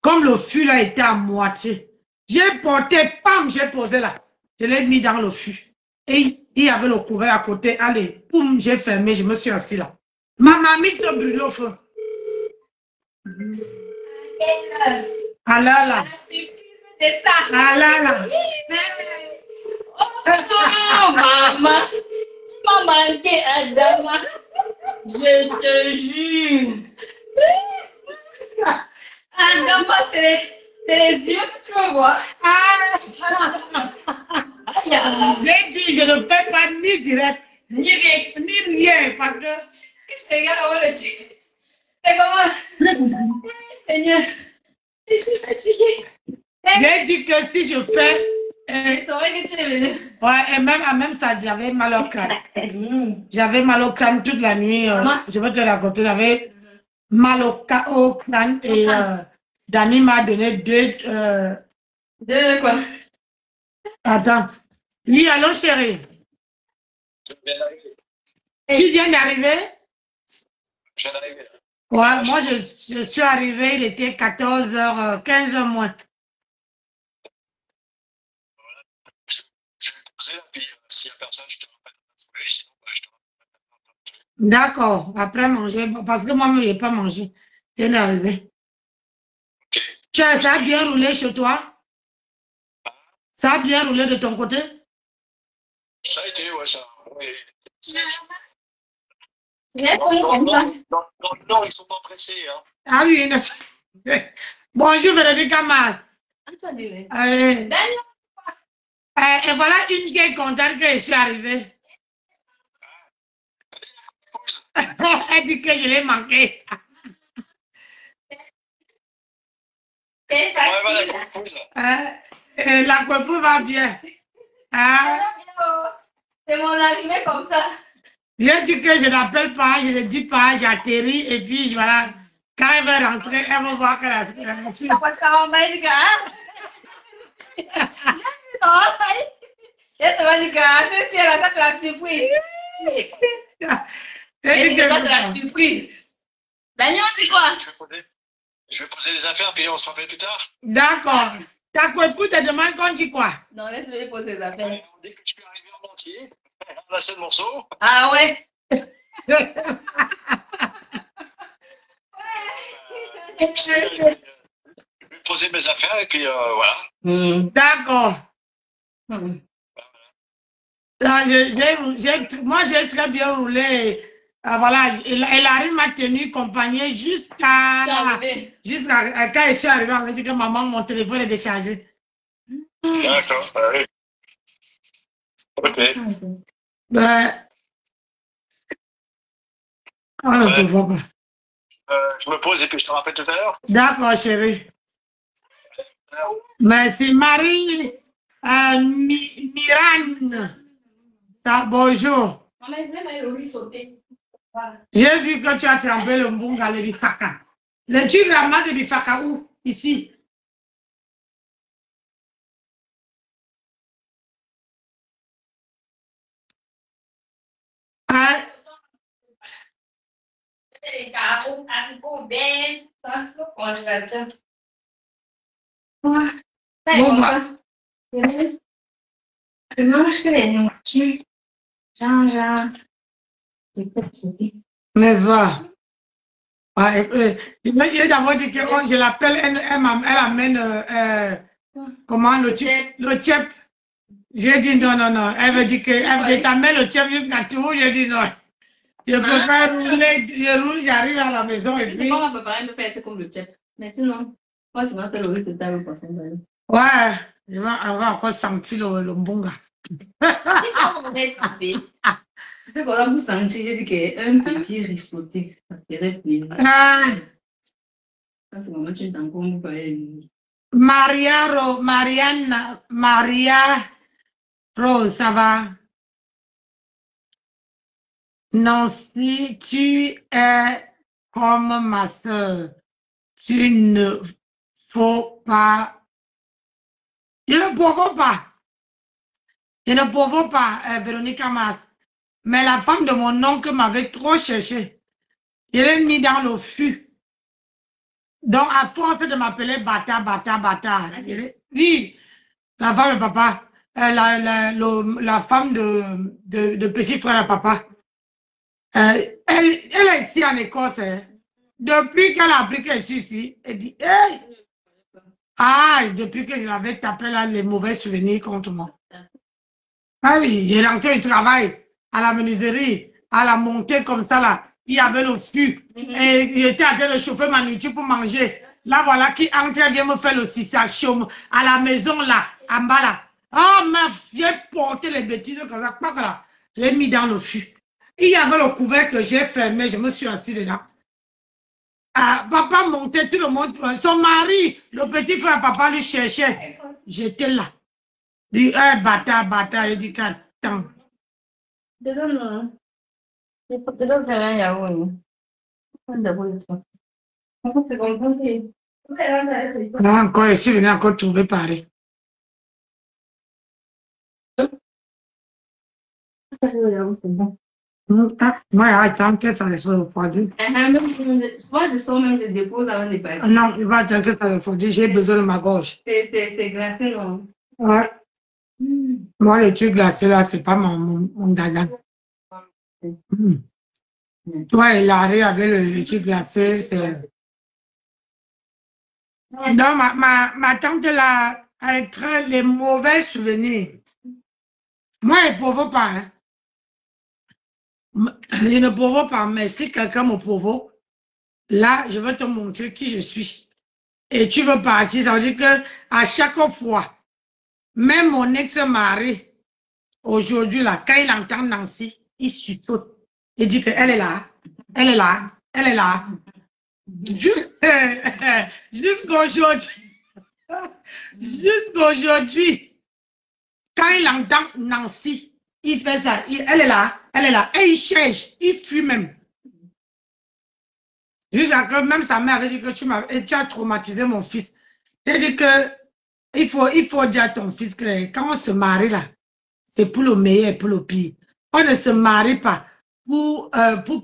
Speaker 1: Comme le fût là était à moitié, j'ai porté, pam, j'ai posé là. Je l'ai mis dans le fût. Et il y avait le couvert à côté. Allez, poum, j'ai fermé, je me suis assis là. Ma mamie se brûle au feu. Ah là là. Ah là là.
Speaker 2: Oh, maman. Tu m'as manqué, Adama. Je te jure. Adama, c'est les yeux que tu veux voir.
Speaker 1: J'ai dit, je ne fais pas ni direct, ni rien, parce que...
Speaker 2: Je regarde avant le titre. C'est comment? Seigneur, je suis fatiguée.
Speaker 1: J'ai dit que si je fais...
Speaker 2: Je saurais que tu es venu.
Speaker 1: Ouais, et même ça, j'avais mal au crâne. J'avais mal au crâne toute la nuit. Je vais te raconter, j'avais mal au crâne et Dani m'a donné 2...
Speaker 2: De quoi?
Speaker 1: Attends. Oui, allô, chérie. Tu viens d'arriver?
Speaker 5: Je viens d'arriver.
Speaker 1: Ouais, moi, je suis arrivé, il était 14h, 15h moins.
Speaker 5: Je vais poser, puis s'il n'y a personne, je te rappelle. Sinon, je te rappelle.
Speaker 1: D'accord, après manger, parce que moi-même, je n'ai pas mangé. Je viens d'arriver.
Speaker 5: Ok.
Speaker 1: Ça a bien roulé chez toi? Ça a bien roulé de ton côté?
Speaker 5: Ça a été, ouais, ça. Oui. Dans le Nord, ils sont pas pressés. Hein.
Speaker 1: Ah oui, bonjour Véronique Amas. Et voilà une qui est contente que je suis arrivée. Elle dit que je l'ai manqué. La coiffure va bien.
Speaker 6: C'est mon arrivée comme ça.
Speaker 1: Je dis que je n'appelle pas, je ne dis pas, j'atterris et puis voilà. Quand elle va rentrer, elle va voir que la fille.
Speaker 6: Elle te va dire que elle a fait la surprise. Elle dit que c'est la surprise. Daniel, c'est quoi?
Speaker 5: Je vais poser les affaires, puis on se rappelle plus tard.
Speaker 1: D'accord. Ta coiffure te demande qu'on dit quoi?
Speaker 6: Non, laisse-le poser les affaires.
Speaker 5: On dit que tu peux arriver en entier. On a seul morceau.
Speaker 6: Ah ouais?
Speaker 5: Je vais poser mes affaires et puis voilà.
Speaker 1: D'accord. Moi, j'ai très bien roulé. Voilà, elle arrive m'a tenu compagnie jusqu'à quand je suis arrivée, on m'a dit que maman, mon téléphone est déchargé.
Speaker 5: D'accord, oui. Ok.
Speaker 1: On ne te voit pas.
Speaker 5: Je me pose et puis je te rappelle tout à l'heure.
Speaker 1: D'accord, chérie. Merci. Marie Miran. Ça, bonjour. J'ai vu que tu as trempé le mbunga, le bifaka. Le tigre ramasse de bifaka où? Ici. N'est-ce pas? Il d'abord dit que je l'appelle, elle amène comment le tchep. J'ai dit non. Elle veut dire que t'amène le tchep jusqu'à tout. J'ai dit non. Je préfère rouler, je roule, j'arrive à la maison et puis.
Speaker 6: Comment on peut pas faire comme le tchep? Mais sinon, moi je m'appelle le riz total au passage.
Speaker 1: Ouais, je vais avoir encore senti le mbunga.
Speaker 6: C'est qu'on a vous senti, j'ai dit qu'un petit riz sauté, ça ferait plaisir. Ça, c'est vraiment une tampon, vous pouvez.
Speaker 1: Maria Rose, ça va? Nancy, tu es comme ma soeur. Tu ne faut pas. Je ne provoque pas, Véronique Amas. Mais la femme de mon oncle m'avait trop cherché. Je l'ai mis dans le fût. Donc, à force de m'appeler Bata. Oui, la femme de papa. La femme de petit frère à papa. Elle est ici en Écosse. Hein. Depuis qu'elle a appris que je suis ici, elle dit, hey! Ah, depuis que je l'avais tapé là, les mauvais souvenirs contre moi. Ah oui, j'ai rentré au travail, à la menuiserie, à la montée comme ça là. Il y avait le fût. Et j'étais en train de chauffer ma nourriture pour manger. Là, voilà, qui entre à me faire le sensation à la maison là, en bas là. Ah, j'ai porté les bêtises comme ça, pas que là. Je l'ai mis dans le fût. Il y avait le couvercle que j'ai fermé, je me suis assis dedans. Ah, papa montait, tout le monde, son mari, le petit frère, papa lui cherchait. J'étais là. Il dit, hey, bâtard, il dit, attends.
Speaker 6: Dedans, c'est un yaourt.
Speaker 1: Ah, encore ici, je n'ai encore trouvé pareil. Moi, attends que ça se refroidisse.
Speaker 6: Moi, je sors même, je dépose avant de partir.
Speaker 1: Non, il va attendre que ça refroidisse. J'ai besoin de ma gorge.
Speaker 6: C'est glacé, non?
Speaker 1: Ouais. Moi, les trucs glacés là, c'est pas mon dada. Toi, il arrive avec les trucs glacés, c'est. Non, ma tante là, elle a très les mauvais souvenirs. Moi, elle ne pauvre pas. Hein. Je ne provoque pas, mais si quelqu'un me provoque, là, je vais te montrer qui je suis. Et tu veux partir, ça veut dire que à chaque fois, même mon ex-mari, aujourd'hui, là, quand il entend Nancy, il suppose. Il dit qu'elle est là, elle est là, elle est là. Jusqu'aujourd'hui, quand il entend Nancy, il fait ça. Elle est là, elle est là. Et il cherche, il fuit même. Jusqu'à que même sa mère avait dit que tu as traumatisé mon fils. Elle dit que il faut dire à ton fils que quand on se marie là, c'est pour le meilleur et pour le pire. On ne se marie pas pour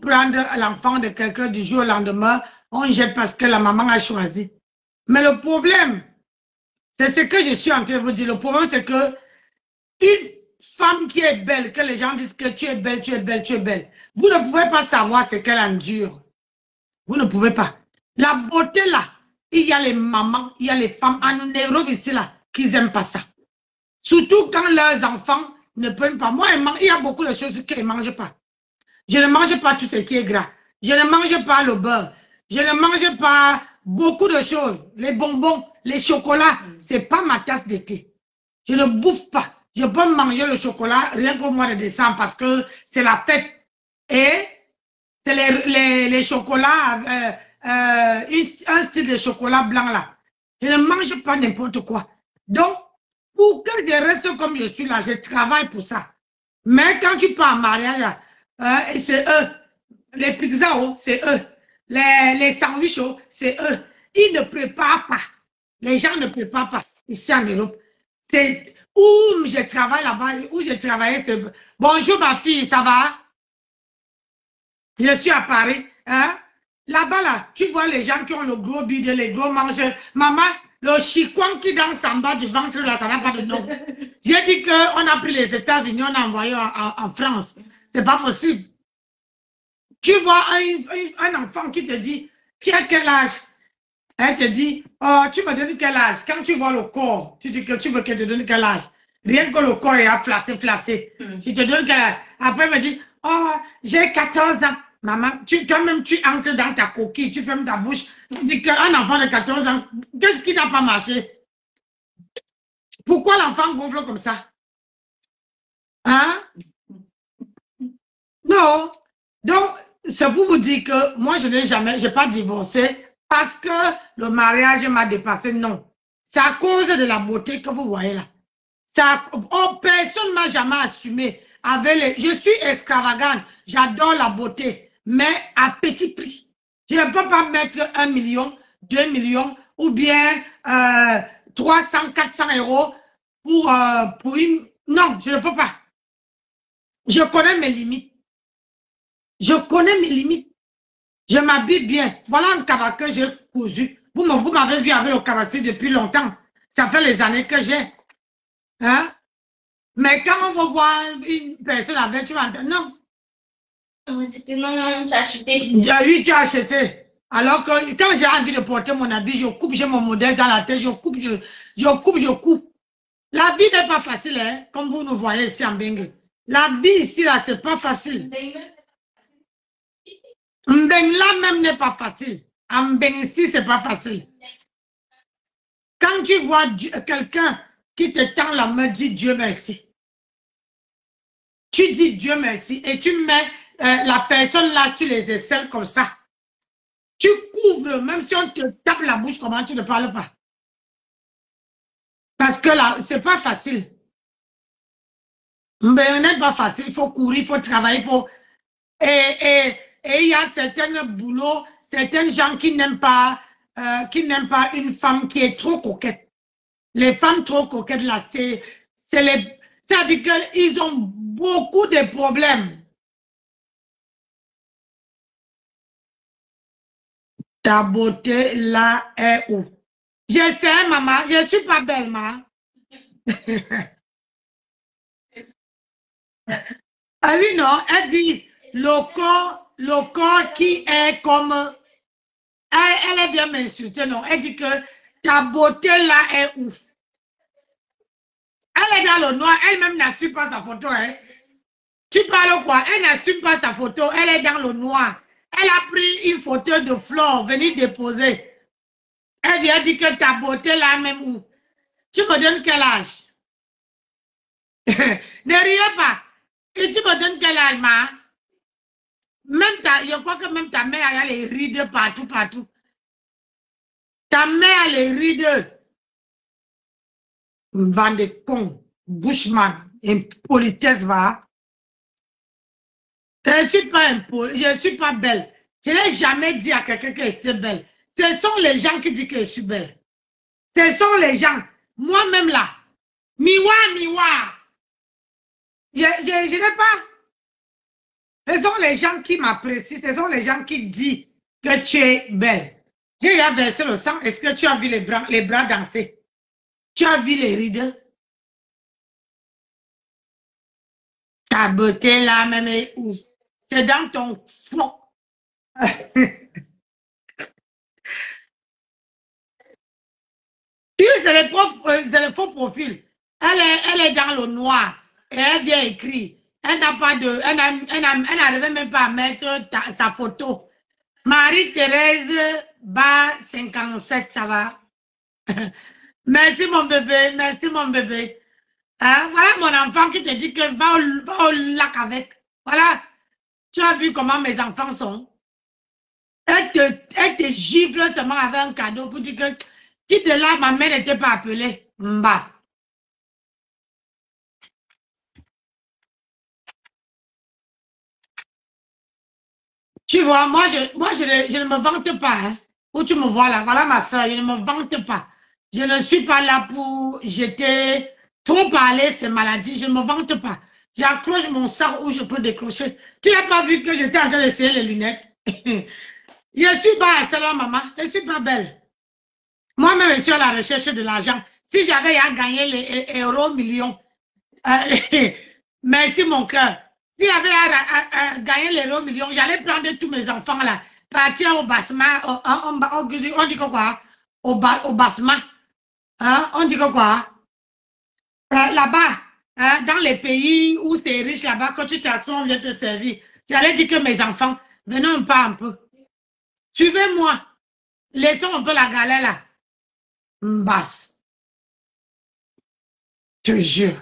Speaker 1: prendre l'enfant de quelqu'un du jour au lendemain, on jette parce que la maman a choisi. Mais le problème, c'est ce que je suis en train de vous dire. Le problème, c'est que une femme qui est belle, que les gens disent que tu es belle, tu es belle, tu es belle, vous ne pouvez pas savoir ce qu'elle endure. Vous ne pouvez pas. La beauté là, il y a les mamans, il y a les femmes en Europe ici là, qui n'aiment pas ça. Surtout quand leurs enfants ne prennent pas. Moi, il y a beaucoup de choses qu'ils ne mangent pas. Je ne mange pas tout ce qui est gras. Je ne mange pas le beurre. Je ne mange pas beaucoup de choses. Les bonbons, les chocolats, ce n'est pas ma tasse de thé. Je ne bouffe pas. Je peux manger le chocolat rien qu'au mois de décembre parce que c'est la fête. Et c'est les chocolats, un style de chocolat blanc là. Je ne mange pas n'importe quoi. Donc, pour que je reste comme je suis là, je travaille pour ça. Mais quand tu pars en mariage, c'est eux. Les pizzas, c'est eux. Les sandwichs, c'est eux. Ils ne préparent pas. Les gens ne préparent pas ici en Europe. C'est où je travaille là-bas, où j'ai travaillé. Bonjour ma fille, ça va? Je suis à Paris. Hein? Là-bas, là, tu vois les gens qui ont le gros bide, les gros mangeurs. Maman, le chicon qui danse en bas du ventre, là, ça n'a pas de nom. J'ai dit qu'on a pris les États-Unis, on a envoyé en France. C'est pas possible. Tu vois un enfant qui te dit, tu as quel âge? Elle te dit, oh, tu me donnes quel âge? Quand tu vois le corps, tu dis que tu veux qu'elle te donne quel âge? Rien que le corps est à flassé. Tu te donnes quel âge? Après, elle me dit, oh, j'ai 14 ans. Maman, toi-même, tu entres dans ta coquille, tu fermes ta bouche. Tu dis qu'un enfant de 14 ans, qu'est-ce qui n'a pas marché? Pourquoi l'enfant gonfle comme ça? Hein? Non. Donc, c'est pour vous dire que moi, je n'ai pas divorcé parce que le mariage m'a dépassé. Non. C'est à cause de la beauté que vous voyez là. Personne ne m'a jamais assumé. Je suis extravagante. J'adore la beauté. Mais à petit prix. Je ne peux pas mettre 1 million, 2 millions ou bien 300, 400 euros pour une... Non, je ne peux pas. Je connais mes limites. Je connais mes limites. Je m'habille bien. Voilà un cabas que j'ai cousu. Vous m'avez vu avec le cabassi depuis longtemps. Ça fait les années que j'ai. Hein? Mais quand on va voir une personne avec, tu vas entendre. Non.
Speaker 6: On m'a dit que non, tu as acheté.
Speaker 1: Oui, tu as acheté. Alors que quand j'ai envie de porter mon habit, je coupe, j'ai mon modèle dans la tête, je coupe. La vie n'est pas facile, hein, comme vous nous voyez ici en Bengue. La vie ici, là, c'est pas facile. Mbeng là même n'est pas facile. Mbeng ici, c'est pas facile. Quand tu vois quelqu'un qui te tend la main, dis Dieu merci. Tu dis Dieu merci et tu mets la personne là sur les aisselles comme ça. Tu couvres, même si on te tape la bouche, comment tu ne parles pas? Parce que là, c'est pas facile. Mbeng n'est pas facile. Il faut courir, il faut travailler, il faut... Et il y a certains boulots, certaines gens qui n'aiment pas une femme qui est trop coquette. Les femmes trop coquettes, là, c'est-à-dire qu'ils ont beaucoup de problèmes. Ta beauté, là, est où? Je sais, maman, je ne suis pas belle, maman. Ah oui, non, elle dit, le corps qui est comme... Elle vient m'insulter, non. Elle dit que ta beauté là est où? Elle est dans le noir, elle-même n'a su pas sa photo. Hein. Tu parles quoi? Elle n'assume pas sa photo. Elle est dans le noir. Elle a pris une photo de Flore, venir déposer. Elle vient dire que ta beauté là même où? Tu me donnes quel âge? Ne riez pas. Et tu me donnes quel âge, ma? Même je crois que même ta mère a les rides partout, partout. Ta mère a les rides. Bande de cons, Bushman, impolitesse, va. Je ne suis pas impoli, je ne suis pas belle. Je n'ai jamais dit à quelqu'un que j'étais belle. Ce sont les gens qui disent que je suis belle. Ce sont les gens. Moi-même là. Miwa, miwa. Je n'ai pas. Ce sont les gens qui m'apprécient. Ce sont les gens qui disent que tu es belle. J'ai déjà versé le sang. Est-ce que tu as vu les bras danser? Tu as vu les rides? Ta beauté là même est où? C'est dans ton front. Puis c'est le faux profil. Elle est dans le noir. Et elle vient écrire. Elle n'a pas de. Elle n'arrivait même pas à mettre sa photo. Marie-Thérèse Bas 57, ça va. Merci mon bébé, merci mon bébé. Hein? Voilà mon enfant qui te dit que va au lac avec. Voilà. Tu as vu comment mes enfants sont. Elle te gifle seulement avec un cadeau pour dire que quitte là, ma mère n'était pas appelée. Mba. Tu vois, moi, je ne me vante pas. Hein. Où tu me vois là, voilà ma soeur, je ne me vante pas. Je ne suis pas là pour jeter, trop parler ces maladies, je ne me vante pas. J'accroche mon sac où je peux décrocher. Tu n'as pas vu que j'étais en train d'essayer les lunettes? Je suis pas seulement maman, je ne suis pas belle. Moi-même, je suis à la recherche de l'argent. Si j'avais à gagner les euros millions, merci mon cœur. Si j'avais à gagner les euros millions, j'allais prendre tous mes enfants là, partir au Basma, on dit quoi? Au Basma. Hein? On dit quoi? Là-bas, hein, dans les pays où c'est riche là-bas, quand tu t'assois, on vient te servir. J'allais dire que mes enfants, venons pas un peu. Suivez-moi. Laissons un peu la galère là. Basse. Je te jure.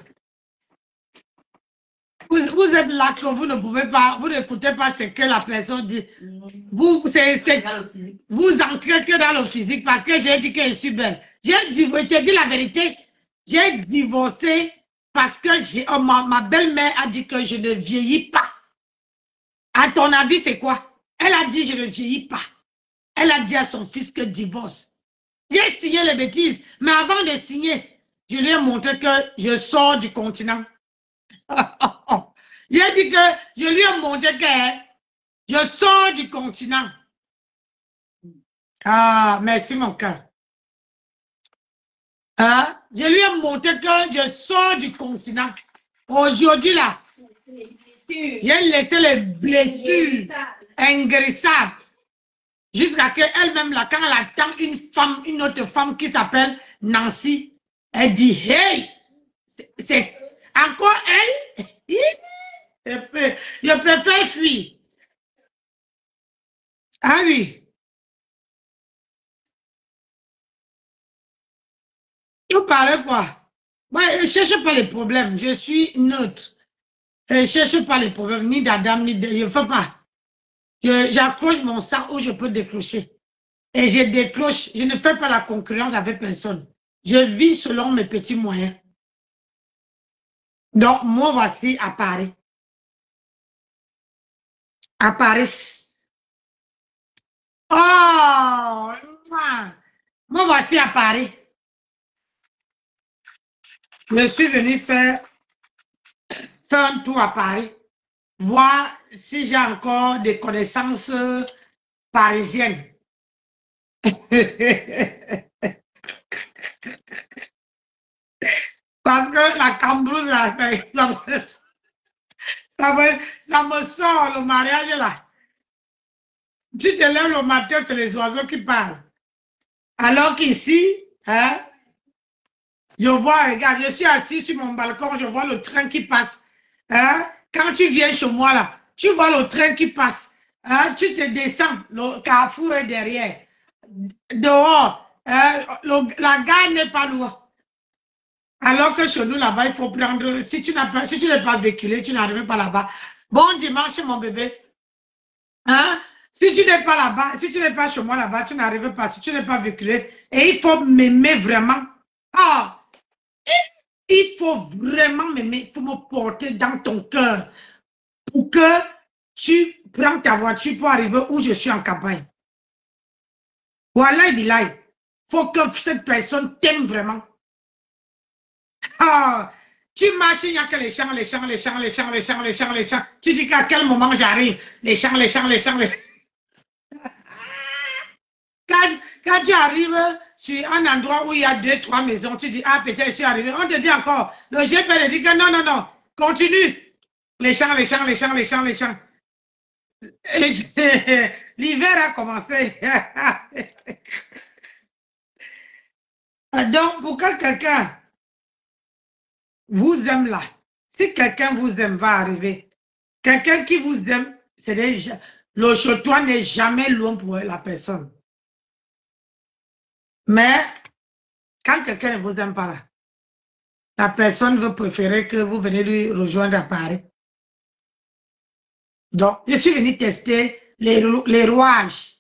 Speaker 1: Vous êtes là que vous ne pouvez pas, vous n'écoutez pas ce que la personne dit. Vous entrez que dans le physique parce que j'ai dit que je suis belle. Je te dis la vérité. J'ai divorcé parce que ma belle-mère a dit que je ne vieillis pas. À ton avis, c'est quoi? Elle a dit je ne vieillis pas. Elle a dit à son fils que divorce. J'ai signé les bêtises, mais avant de signer, je lui ai montré que je sors du continent. J'ai dit que je lui ai montré que je sors du continent. Ah, merci mon cœur. Hein? Je lui ai montré que je sors du continent. Aujourd'hui là, j'ai laissé les blessures inguérissables. Jusqu'à qu'elle-même, là, quand elle attend une autre femme qui s'appelle Nancy, elle dit, hey, c'est encore elle? Je préfère fuir. Ah oui. Tu parles quoi? Ouais, je ne cherche pas les problèmes. Je suis neutre. Je ne cherche pas les problèmes, ni d'Adam, ni de... Je ne fais pas. J'accroche mon sac où je peux décrocher. Et je décroche. Je ne fais pas la concurrence avec personne. Je vis selon mes petits moyens. Donc, moi, voici à Paris. À Paris. Oh! Moi, voici à Paris. Je suis venu faire un tour à Paris. Voir si j'ai encore des connaissances parisiennes. Parce que la cambrousse, là, ça me sort le mariage là. Tu te lèves le matin, c'est les oiseaux qui parlent. Alors qu'ici, hein, je vois, regarde, je suis assis sur mon balcon, je vois le train qui passe. Hein, quand tu viens chez moi, là, tu vois le train qui passe. Hein, tu te descends, le carrefour est derrière. Dehors, la gare n'est pas loin. Alors que chez nous, là-bas, il faut prendre... Si tu n'es pas véhiculé, tu n'arrives pas là-bas. Bon dimanche, mon bébé. Hein? Si tu n'es pas là-bas, si tu n'es pas chez moi là-bas, tu n'arrives pas. Si tu n'es pas véhiculé, et il faut m'aimer vraiment. Ah! Il faut vraiment m'aimer, il faut me porter dans ton cœur pour que tu prends ta voiture pour arriver où je suis en campagne. Voilà, il faut que cette personne t'aime vraiment. Ah, tu marches, il n'y a que les champs, les champs, les champs, les champs, les champs, les champs, les champs. Tu dis qu'à quel moment j'arrive? Les champs, les champs, les champs, les champs. Quand tu arrives sur un endroit où il y a 2-3 maisons, tu dis, ah, peut-être je suis arrivé. On te dit encore, le GP dit que non, non, non, continue. Les champs, les champs, les champs, les champs, les champs. L'hiver a commencé. Donc, pour que quelqu'un vous aime là, si quelqu'un vous aime, va arriver. Quelqu'un qui vous aime, c'est déjà, le choix n'est jamais loin pour la personne. Mais, quand quelqu'un ne vous aime pas là, la personne veut préférer que vous venez lui rejoindre à Paris. Donc, je suis venu tester les rouages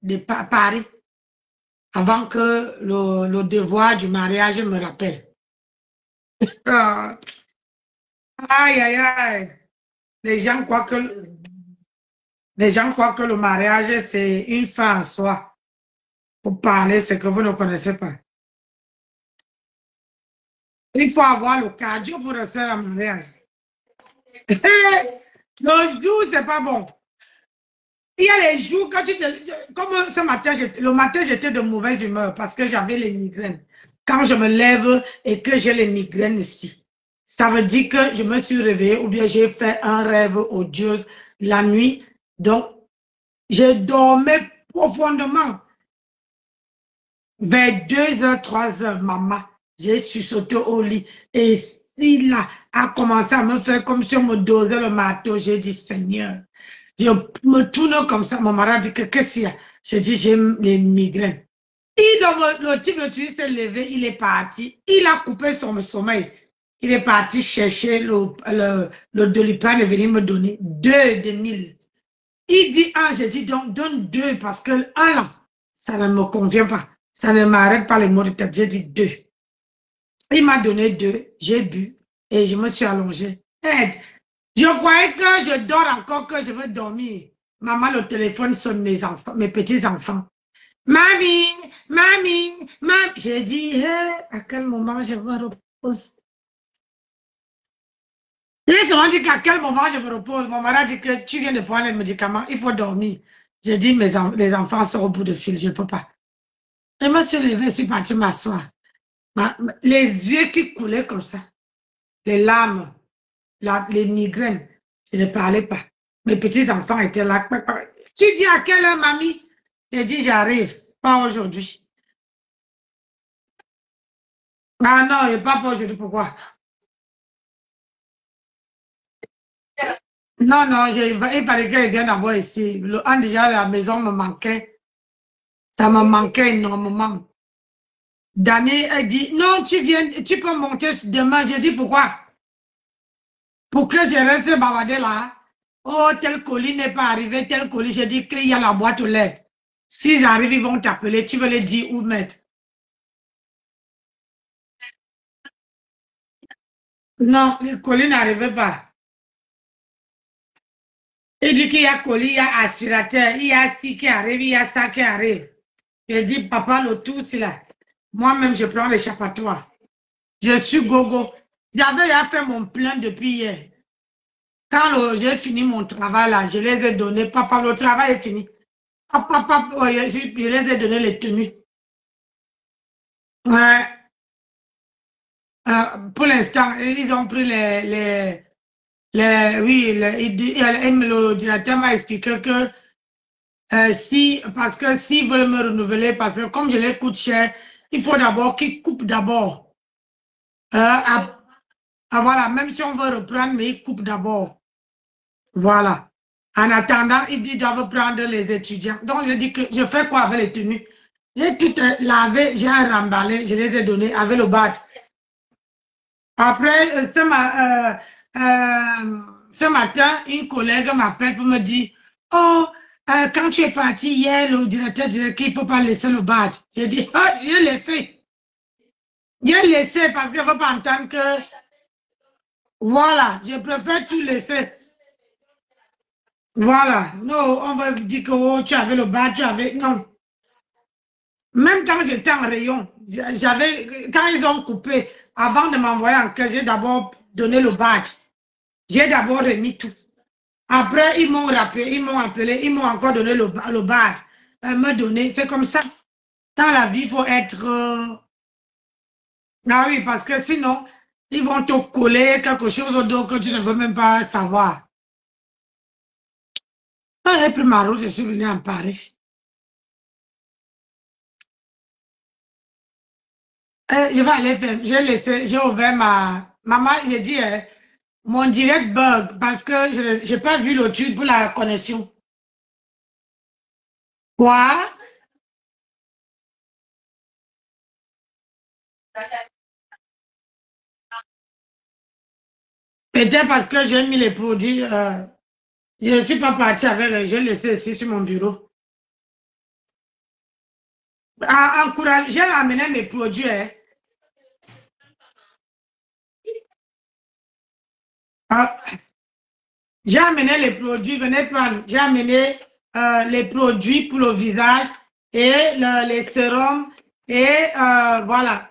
Speaker 1: de Paris avant que le devoir du mariage me rappelle. Aïe, aïe, aïe. Les gens croient que le mariage, c'est une fin en soi. Pour parler ce que vous ne connaissez pas. Il faut avoir le cardio pour rester à mariage. Le jour, c'est pas bon. Il y a les jours, quand comme ce matin, le matin, j'étais de mauvaise humeur parce que j'avais les migraines. Quand je me lève et que j'ai les migraines ici, ça veut dire que je me suis réveillée ou bien j'ai fait un rêve odieux la nuit. Donc, je dormais profondément. Vers 2h, 3h, maman, j'ai sursauté au lit. Et il a commencé à me faire comme si on me dosait le marteau. J'ai dit, Seigneur, je me tourne comme ça. Mon mari a dit, qu'est-ce qu'il y a? J'ai dit, j'ai les migraines. Le type de tuile s'est levé, il est parti. Il a coupé son sommeil. Il est parti chercher le Doliprane et venir me donner 2 de 1000. Il dit 1, j'ai dit donc donne 2 parce que 1 là, ça ne me convient pas. Ça ne m'arrête pas les maux de tête. J'ai dit 2. Il m'a donné 2, j'ai bu et je me suis allongée. Je croyais que je dors encore, que je veux dormir. Maman, le téléphone sonne, mes petits-enfants. Mamie, mamie, mamie. J'ai dit, à quel moment je me repose? Ils ont dit qu'à quel moment je me repose. Mon mari a dit que tu viens de prendre les médicaments, il faut dormir. J'ai dit, les enfants sont au bout de fil, je ne peux pas. Je me suis levée, je suis partie m'asseoir. Les yeux qui coulaient comme ça, les larmes, les migraines, je ne parlais pas. Mes petits-enfants étaient là. Tu dis à quelle heure, mamie? J'ai dit, j'arrive, pas aujourd'hui. Ah non, et pas aujourd'hui, pourquoi? Non, non, il fallait qu'elle vienne d'abord ici. Déjà, la maison me manquait. Ça me manquait énormément. Dani a dit, non, tu peux monter demain. J'ai dit, pourquoi? Pour que je reste bavardé là. Oh, tel colis n'est pas arrivé, tel colis. J'ai dit qu'il y a la boîte aux lettres. S'ils arrivent, ils vont t'appeler. Tu veux les dire où mettre? Non, le colis n'arrivait pas. Il dit qu'il y a colis, il y a aspirateur, il y a ci qui arrive, il y a ça qui arrive. Je dis, papa, le tout, c'est là. Moi-même, je prends l'échappatoire. Je suis gogo. J'avais fait mon plein depuis hier. Quand j'ai fini mon travail là, je les ai donnés. Papa, le travail est fini. Papa, je les ai donné les tenues. Ouais. Pour l'instant, ils ont pris oui, le directeur m'a expliqué que parce que s'ils veulent me renouveler, parce que comme je les coûte cher, il faut d'abord qu'ils coupent d'abord. Voilà, même si on veut reprendre, mais ils coupent d'abord. Voilà. En attendant, il dit, doivent prendre les étudiants. Donc, je dis que je fais quoi avec les tenues? J'ai tout lavé, j'ai remballé, je les ai donnés avec le badge. Après, ce matin, une collègue m'appelle pour me dire, oh, quand tu es parti hier, le directeur disait qu'il ne faut pas laisser le badge. J'ai dit, oh, j'ai laissé. J'ai laissé parce qu'il ne faut pas entendre que, voilà, je préfère tout laisser. Voilà. Non, on va dire que oh, tu avais le badge, tu avais... Non. Même quand j'étais en rayon, quand ils ont coupé, avant de m'envoyer en caisse, j'ai d'abord donné le badge. J'ai d'abord remis tout. Après, ils m'ont rappelé, ils m'ont appelé, ils m'ont encore donné le badge. Me donner, c'est comme ça. Dans la vie, il faut être... Ah oui, parce que sinon, ils vont te coller quelque chose d'autre que tu ne veux même pas savoir. Quand j'ai pris ma route, je suis venue en Paris. Je vais aller faire, j'ai ouvert ma... Maman, j'ai dit, mon direct bug parce que je n'ai pas vu l'étude pour la connexion. Quoi? Peut-être parce que j'ai mis les produits, je ne suis pas partie avec, j'ai laissé ici sur mon bureau. Encourage, j'ai amené mes produits. Hein. J'ai amené les produits, venez prendre. J'ai amené les produits pour le visage et les sérums et voilà.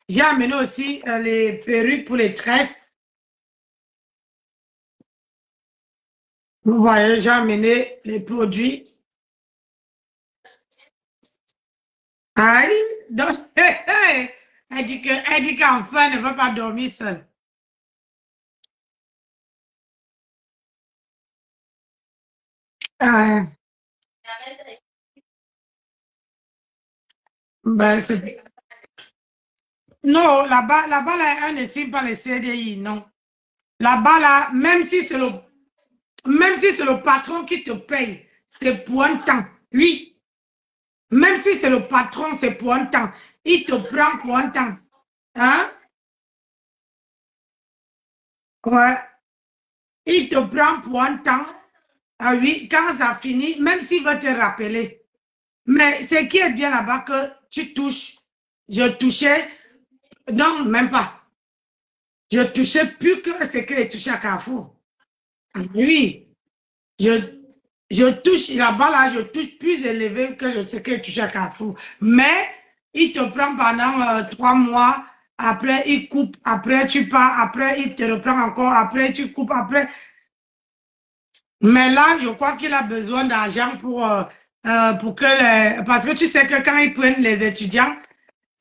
Speaker 1: J'ai amené aussi les perruques pour les tresses. Vous voyez, j'ai amené les produits. Aïe, donc, elle dit qu'enfin, elle ne veut pas dormir seule. Ben, non, là-bas, là, on ne signe pas les CDI, non. Là-bas, là, même si c'est le patron qui te paye, c'est pour un temps. Oui. Même si c'est le patron, c'est pour un temps. Il te prend pour un temps. Hein? Ouais. Il te prend pour un temps. Ah oui, quand ça finit, même s'il veut te rappeler. Mais ce qui est bien là-bas, que tu touches. Je touchais, non, même pas. Je touchais plus que ce que j'ai touché à Carrefour. Ah oui, je touche là-bas, là, je touche plus élevé que ce que j'ai touché à Carrefour. Mais il te prend pendant 3 mois, après il coupe, après tu pars, après il te reprend encore, après tu coupes, après. Mais là, je crois qu'il a besoin d'argent pour que parce que tu sais que quand ils prennent les étudiants,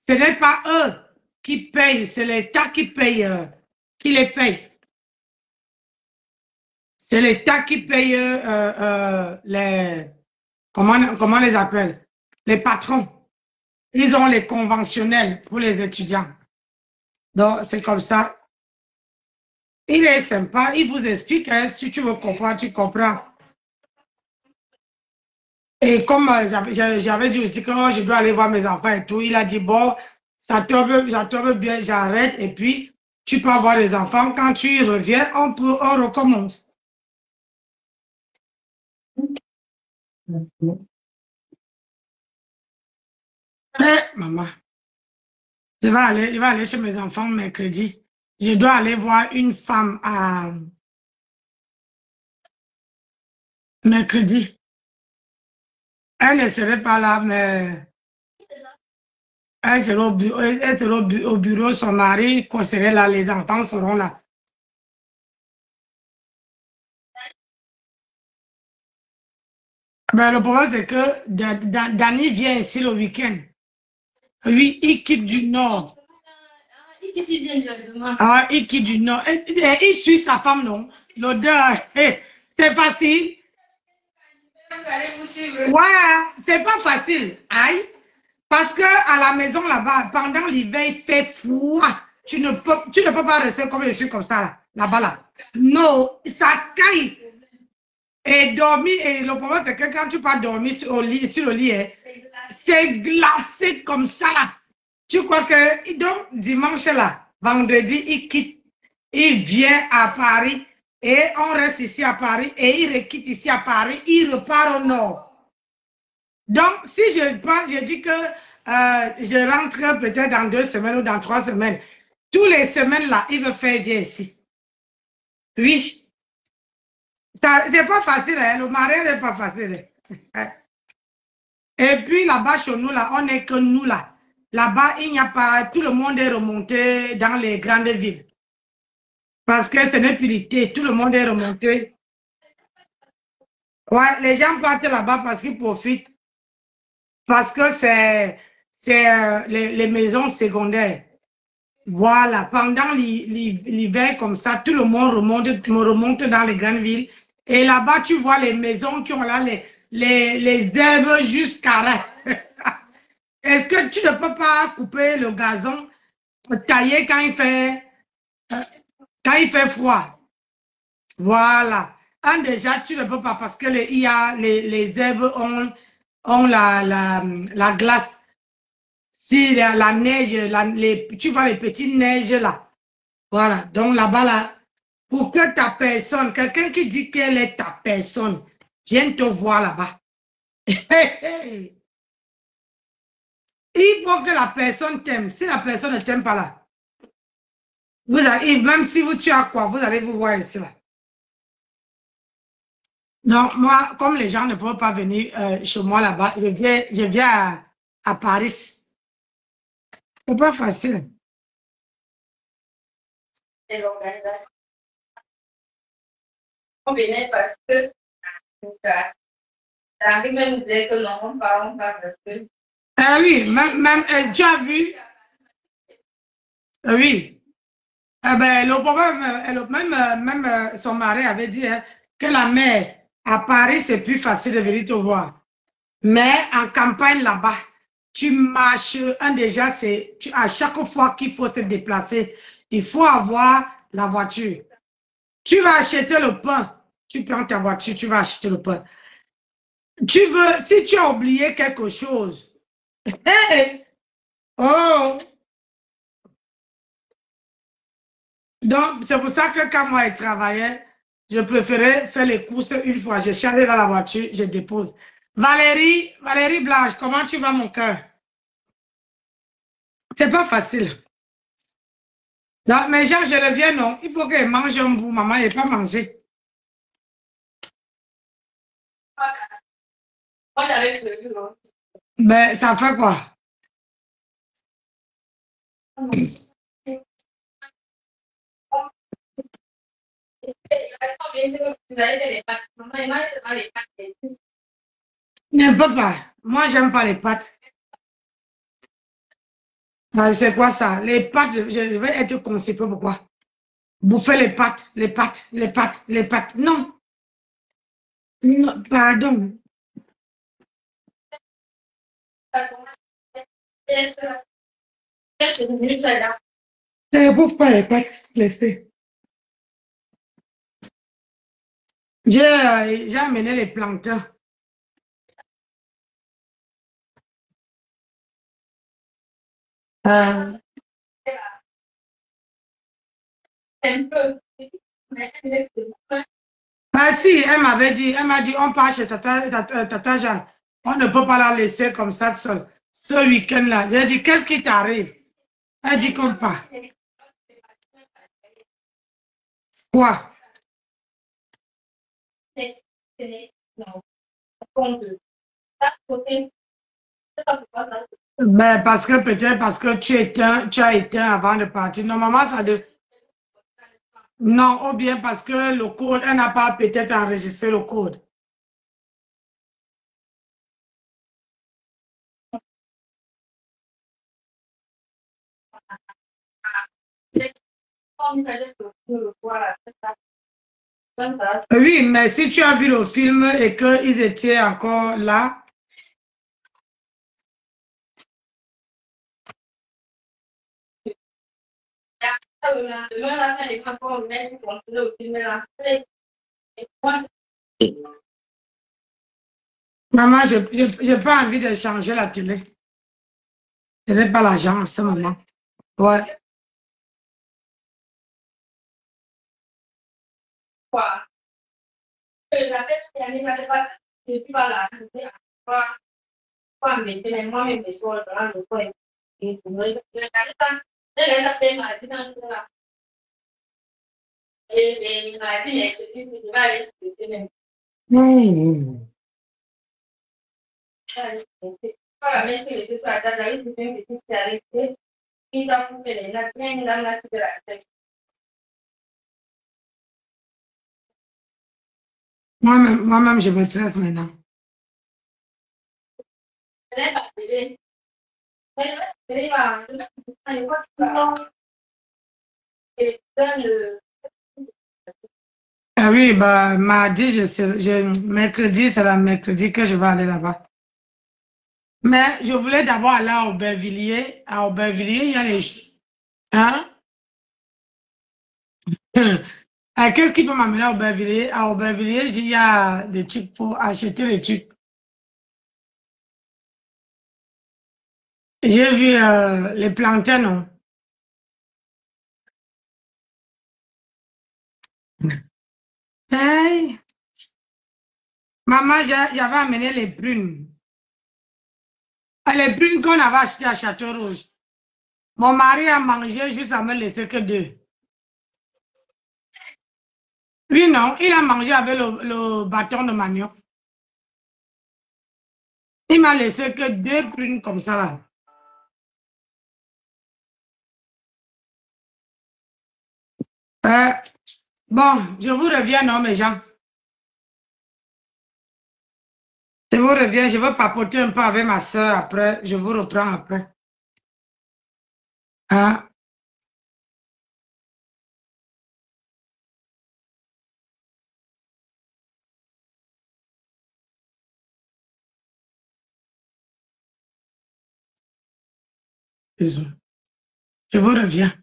Speaker 1: ce n'est pas eux qui payent, c'est l'État qui paye, qui les paye. C'est l'État qui paye les... Comment on les appelle? Les patrons. Ils ont les conventionnels pour les étudiants. Donc, c'est comme ça. Il est sympa, il vous explique, hein, si tu veux comprendre, tu comprends. Et comme j'avais dit aussi que je dois aller voir mes enfants et tout, il a dit, bon, ça tombe bien, j'arrête et puis tu peux avoir les enfants. Quand tu reviens, on recommence. Maman, je vais aller chez mes enfants mercredi. Je dois aller voir une femme à mercredi. Elle ne serait pas là, mais elle sera au bureau, son mari serait là, les enfants seront là. Ben, le problème, c'est que Danny vient ici le week-end. Oui, il quitte du nord. Ah, il quitte du nord. Il suit sa femme, non? L'odeur, c'est facile. Ouais, c'est pas facile. Aïe. Parce que à la maison là-bas, pendant l'hiver, il fait froid. Tu ne peux pas rester comme je suis comme ça là-bas là. Non, ça caille. Et dormir, et le problème, c'est que quand tu pars dormir sur le lit, hein, c'est glacé comme ça, là. Tu crois que, donc, dimanche, là, vendredi, il quitte, il vient à Paris, et on reste ici à Paris, et il quitte ici à Paris, il repart au nord. Donc, si je prends, je dis que je rentre peut-être dans 2 semaines ou dans 3 semaines, tous les semaines, là, il veut faire bien ici. Oui. C'est pas facile, hein? Le mariage n'est pas facile. Et puis là-bas, chez nous, là, on n'est que nous, là. Là-bas, il n'y a pas, tout le monde est remonté dans les grandes villes. Parce que ce n'est plus l'été, tout le monde est remonté. Ouais, les gens partent là-bas parce qu'ils profitent. Parce que c'est les maisons secondaires. Voilà, pendant l'hiver comme ça, tout le monde remonte dans les grandes villes. Et là-bas, tu vois les maisons qui ont là les herbes jusqu'à là. Est-ce que tu ne peux pas couper le gazon, tailler quand il fait froid? Voilà. Déjà, tu ne peux pas parce que les herbes ont la glace. Si la neige, tu vois les petites neiges là. Voilà. Donc là-bas, là, pour que ta personne, quelqu'un qui dit qu'elle est ta personne, vienne te voir là-bas. Il faut que la personne t'aime. Si la personne ne t'aime pas là, même si tu as quoi, vous allez vous voir ici là. Non, moi, comme les gens ne peuvent pas venir chez moi là-bas, je viens à Paris. C'est pas facile.
Speaker 6: Et l'organisation. On venait parce que ça arrive à nous dire que non, on part parce que.
Speaker 1: Ah oui, même tu as vu? Oui. Eh ben, le problème, même son mari avait dit hein, que la mère à Paris, c'est plus facile de venir te voir. Mais en campagne là-bas, tu marches, déjà, à chaque fois qu'il faut se déplacer, il faut avoir la voiture. Tu vas acheter le pain, tu prends ta voiture, tu vas acheter le pain. Si tu as oublié quelque chose, hey, oh, donc c'est pour ça que quand moi je travaillais, je préférais faire les courses une fois. Je charge dans la voiture, je dépose. Valérie Blanche, comment tu vas mon cœur? C'est pas facile. Non, mais Jean, je reviens, non. Il faut qu'elle mange un bout, maman, elle n'a pas mangé.
Speaker 6: Moi, j'avais prévu, non.
Speaker 1: Ben, ça fait quoi? Ne peux pas. Moi, j'aime pas les pâtes. Ah, c'est quoi ça? Les pâtes, je vais être constipée, pourquoi? Bouffer les pâtes, les pâtes, les pâtes, les pâtes. Non. Non, pardon. Je ne bouffe pas les pâtes, les faits. J'ai amené les plantains.
Speaker 6: Un peu.
Speaker 1: Ah si, elle m'a dit, on part chez Tata Jeanne. On ne peut pas la laisser comme ça seule. Ce week-end-là, j'ai dit, qu'est-ce qui t'arrive? Elle dit qu'on part. Quoi? Ben, peut-être parce que tu as éteint avant de partir. Normalement, ça de... Non, ou bien parce que le code, elle n'a pas peut-être enregistré le code. Oui, mais si tu as vu le film et qu'ils étaient encore là, Maman, je n'ai pas envie de changer la télé. Je n'ai pas l'argent en ce moment. Ouais.
Speaker 6: Quoi? La tête, il y a pas, je suis pas là. Je suis pas embêter, mais moi-même, je suis dans le coin. Et pour me regarder ça, je regarde ça, ma vie dans ce là. Et ma vie, mais je dis que je vais aller se même. Voilà, mais je suis pas là, j'arrive, c'est une petite arrêtée. Puis, ça vous fait les nattes, même dans la tête.
Speaker 1: Moi-même, je me stresse maintenant.
Speaker 6: Je n'ai pas télé. Je n'ai pas télé. Je n'ai pas télé. Et dans le...
Speaker 1: Ah oui, bah, mardi, mercredi, c'est la mercredi que je vais aller là-bas. Mais je voulais d'abord aller à Aubervilliers. À Aubervilliers, il y a les... Hein? Ah, qu'est-ce qui peut m'amener à Aubervilliers? À Aubervilliers, il y a des trucs pour acheter les trucs. J'ai vu les plantains, non? Hey, maman, j'avais amené les prunes. Ah, les prunes qu'on avait achetées à Château-Rouge. Mon mari a mangé juste à me laisser que 2. Oui, non, il a mangé avec le bâton de manioc. Il m'a laissé que 2 prunes comme ça là. Bon, je vous reviens, non, mes gens. Je vous reviens, je vais papoter un peu avec ma soeur après. Je vous reprends après. Hein? Bisous. Je vous reviens.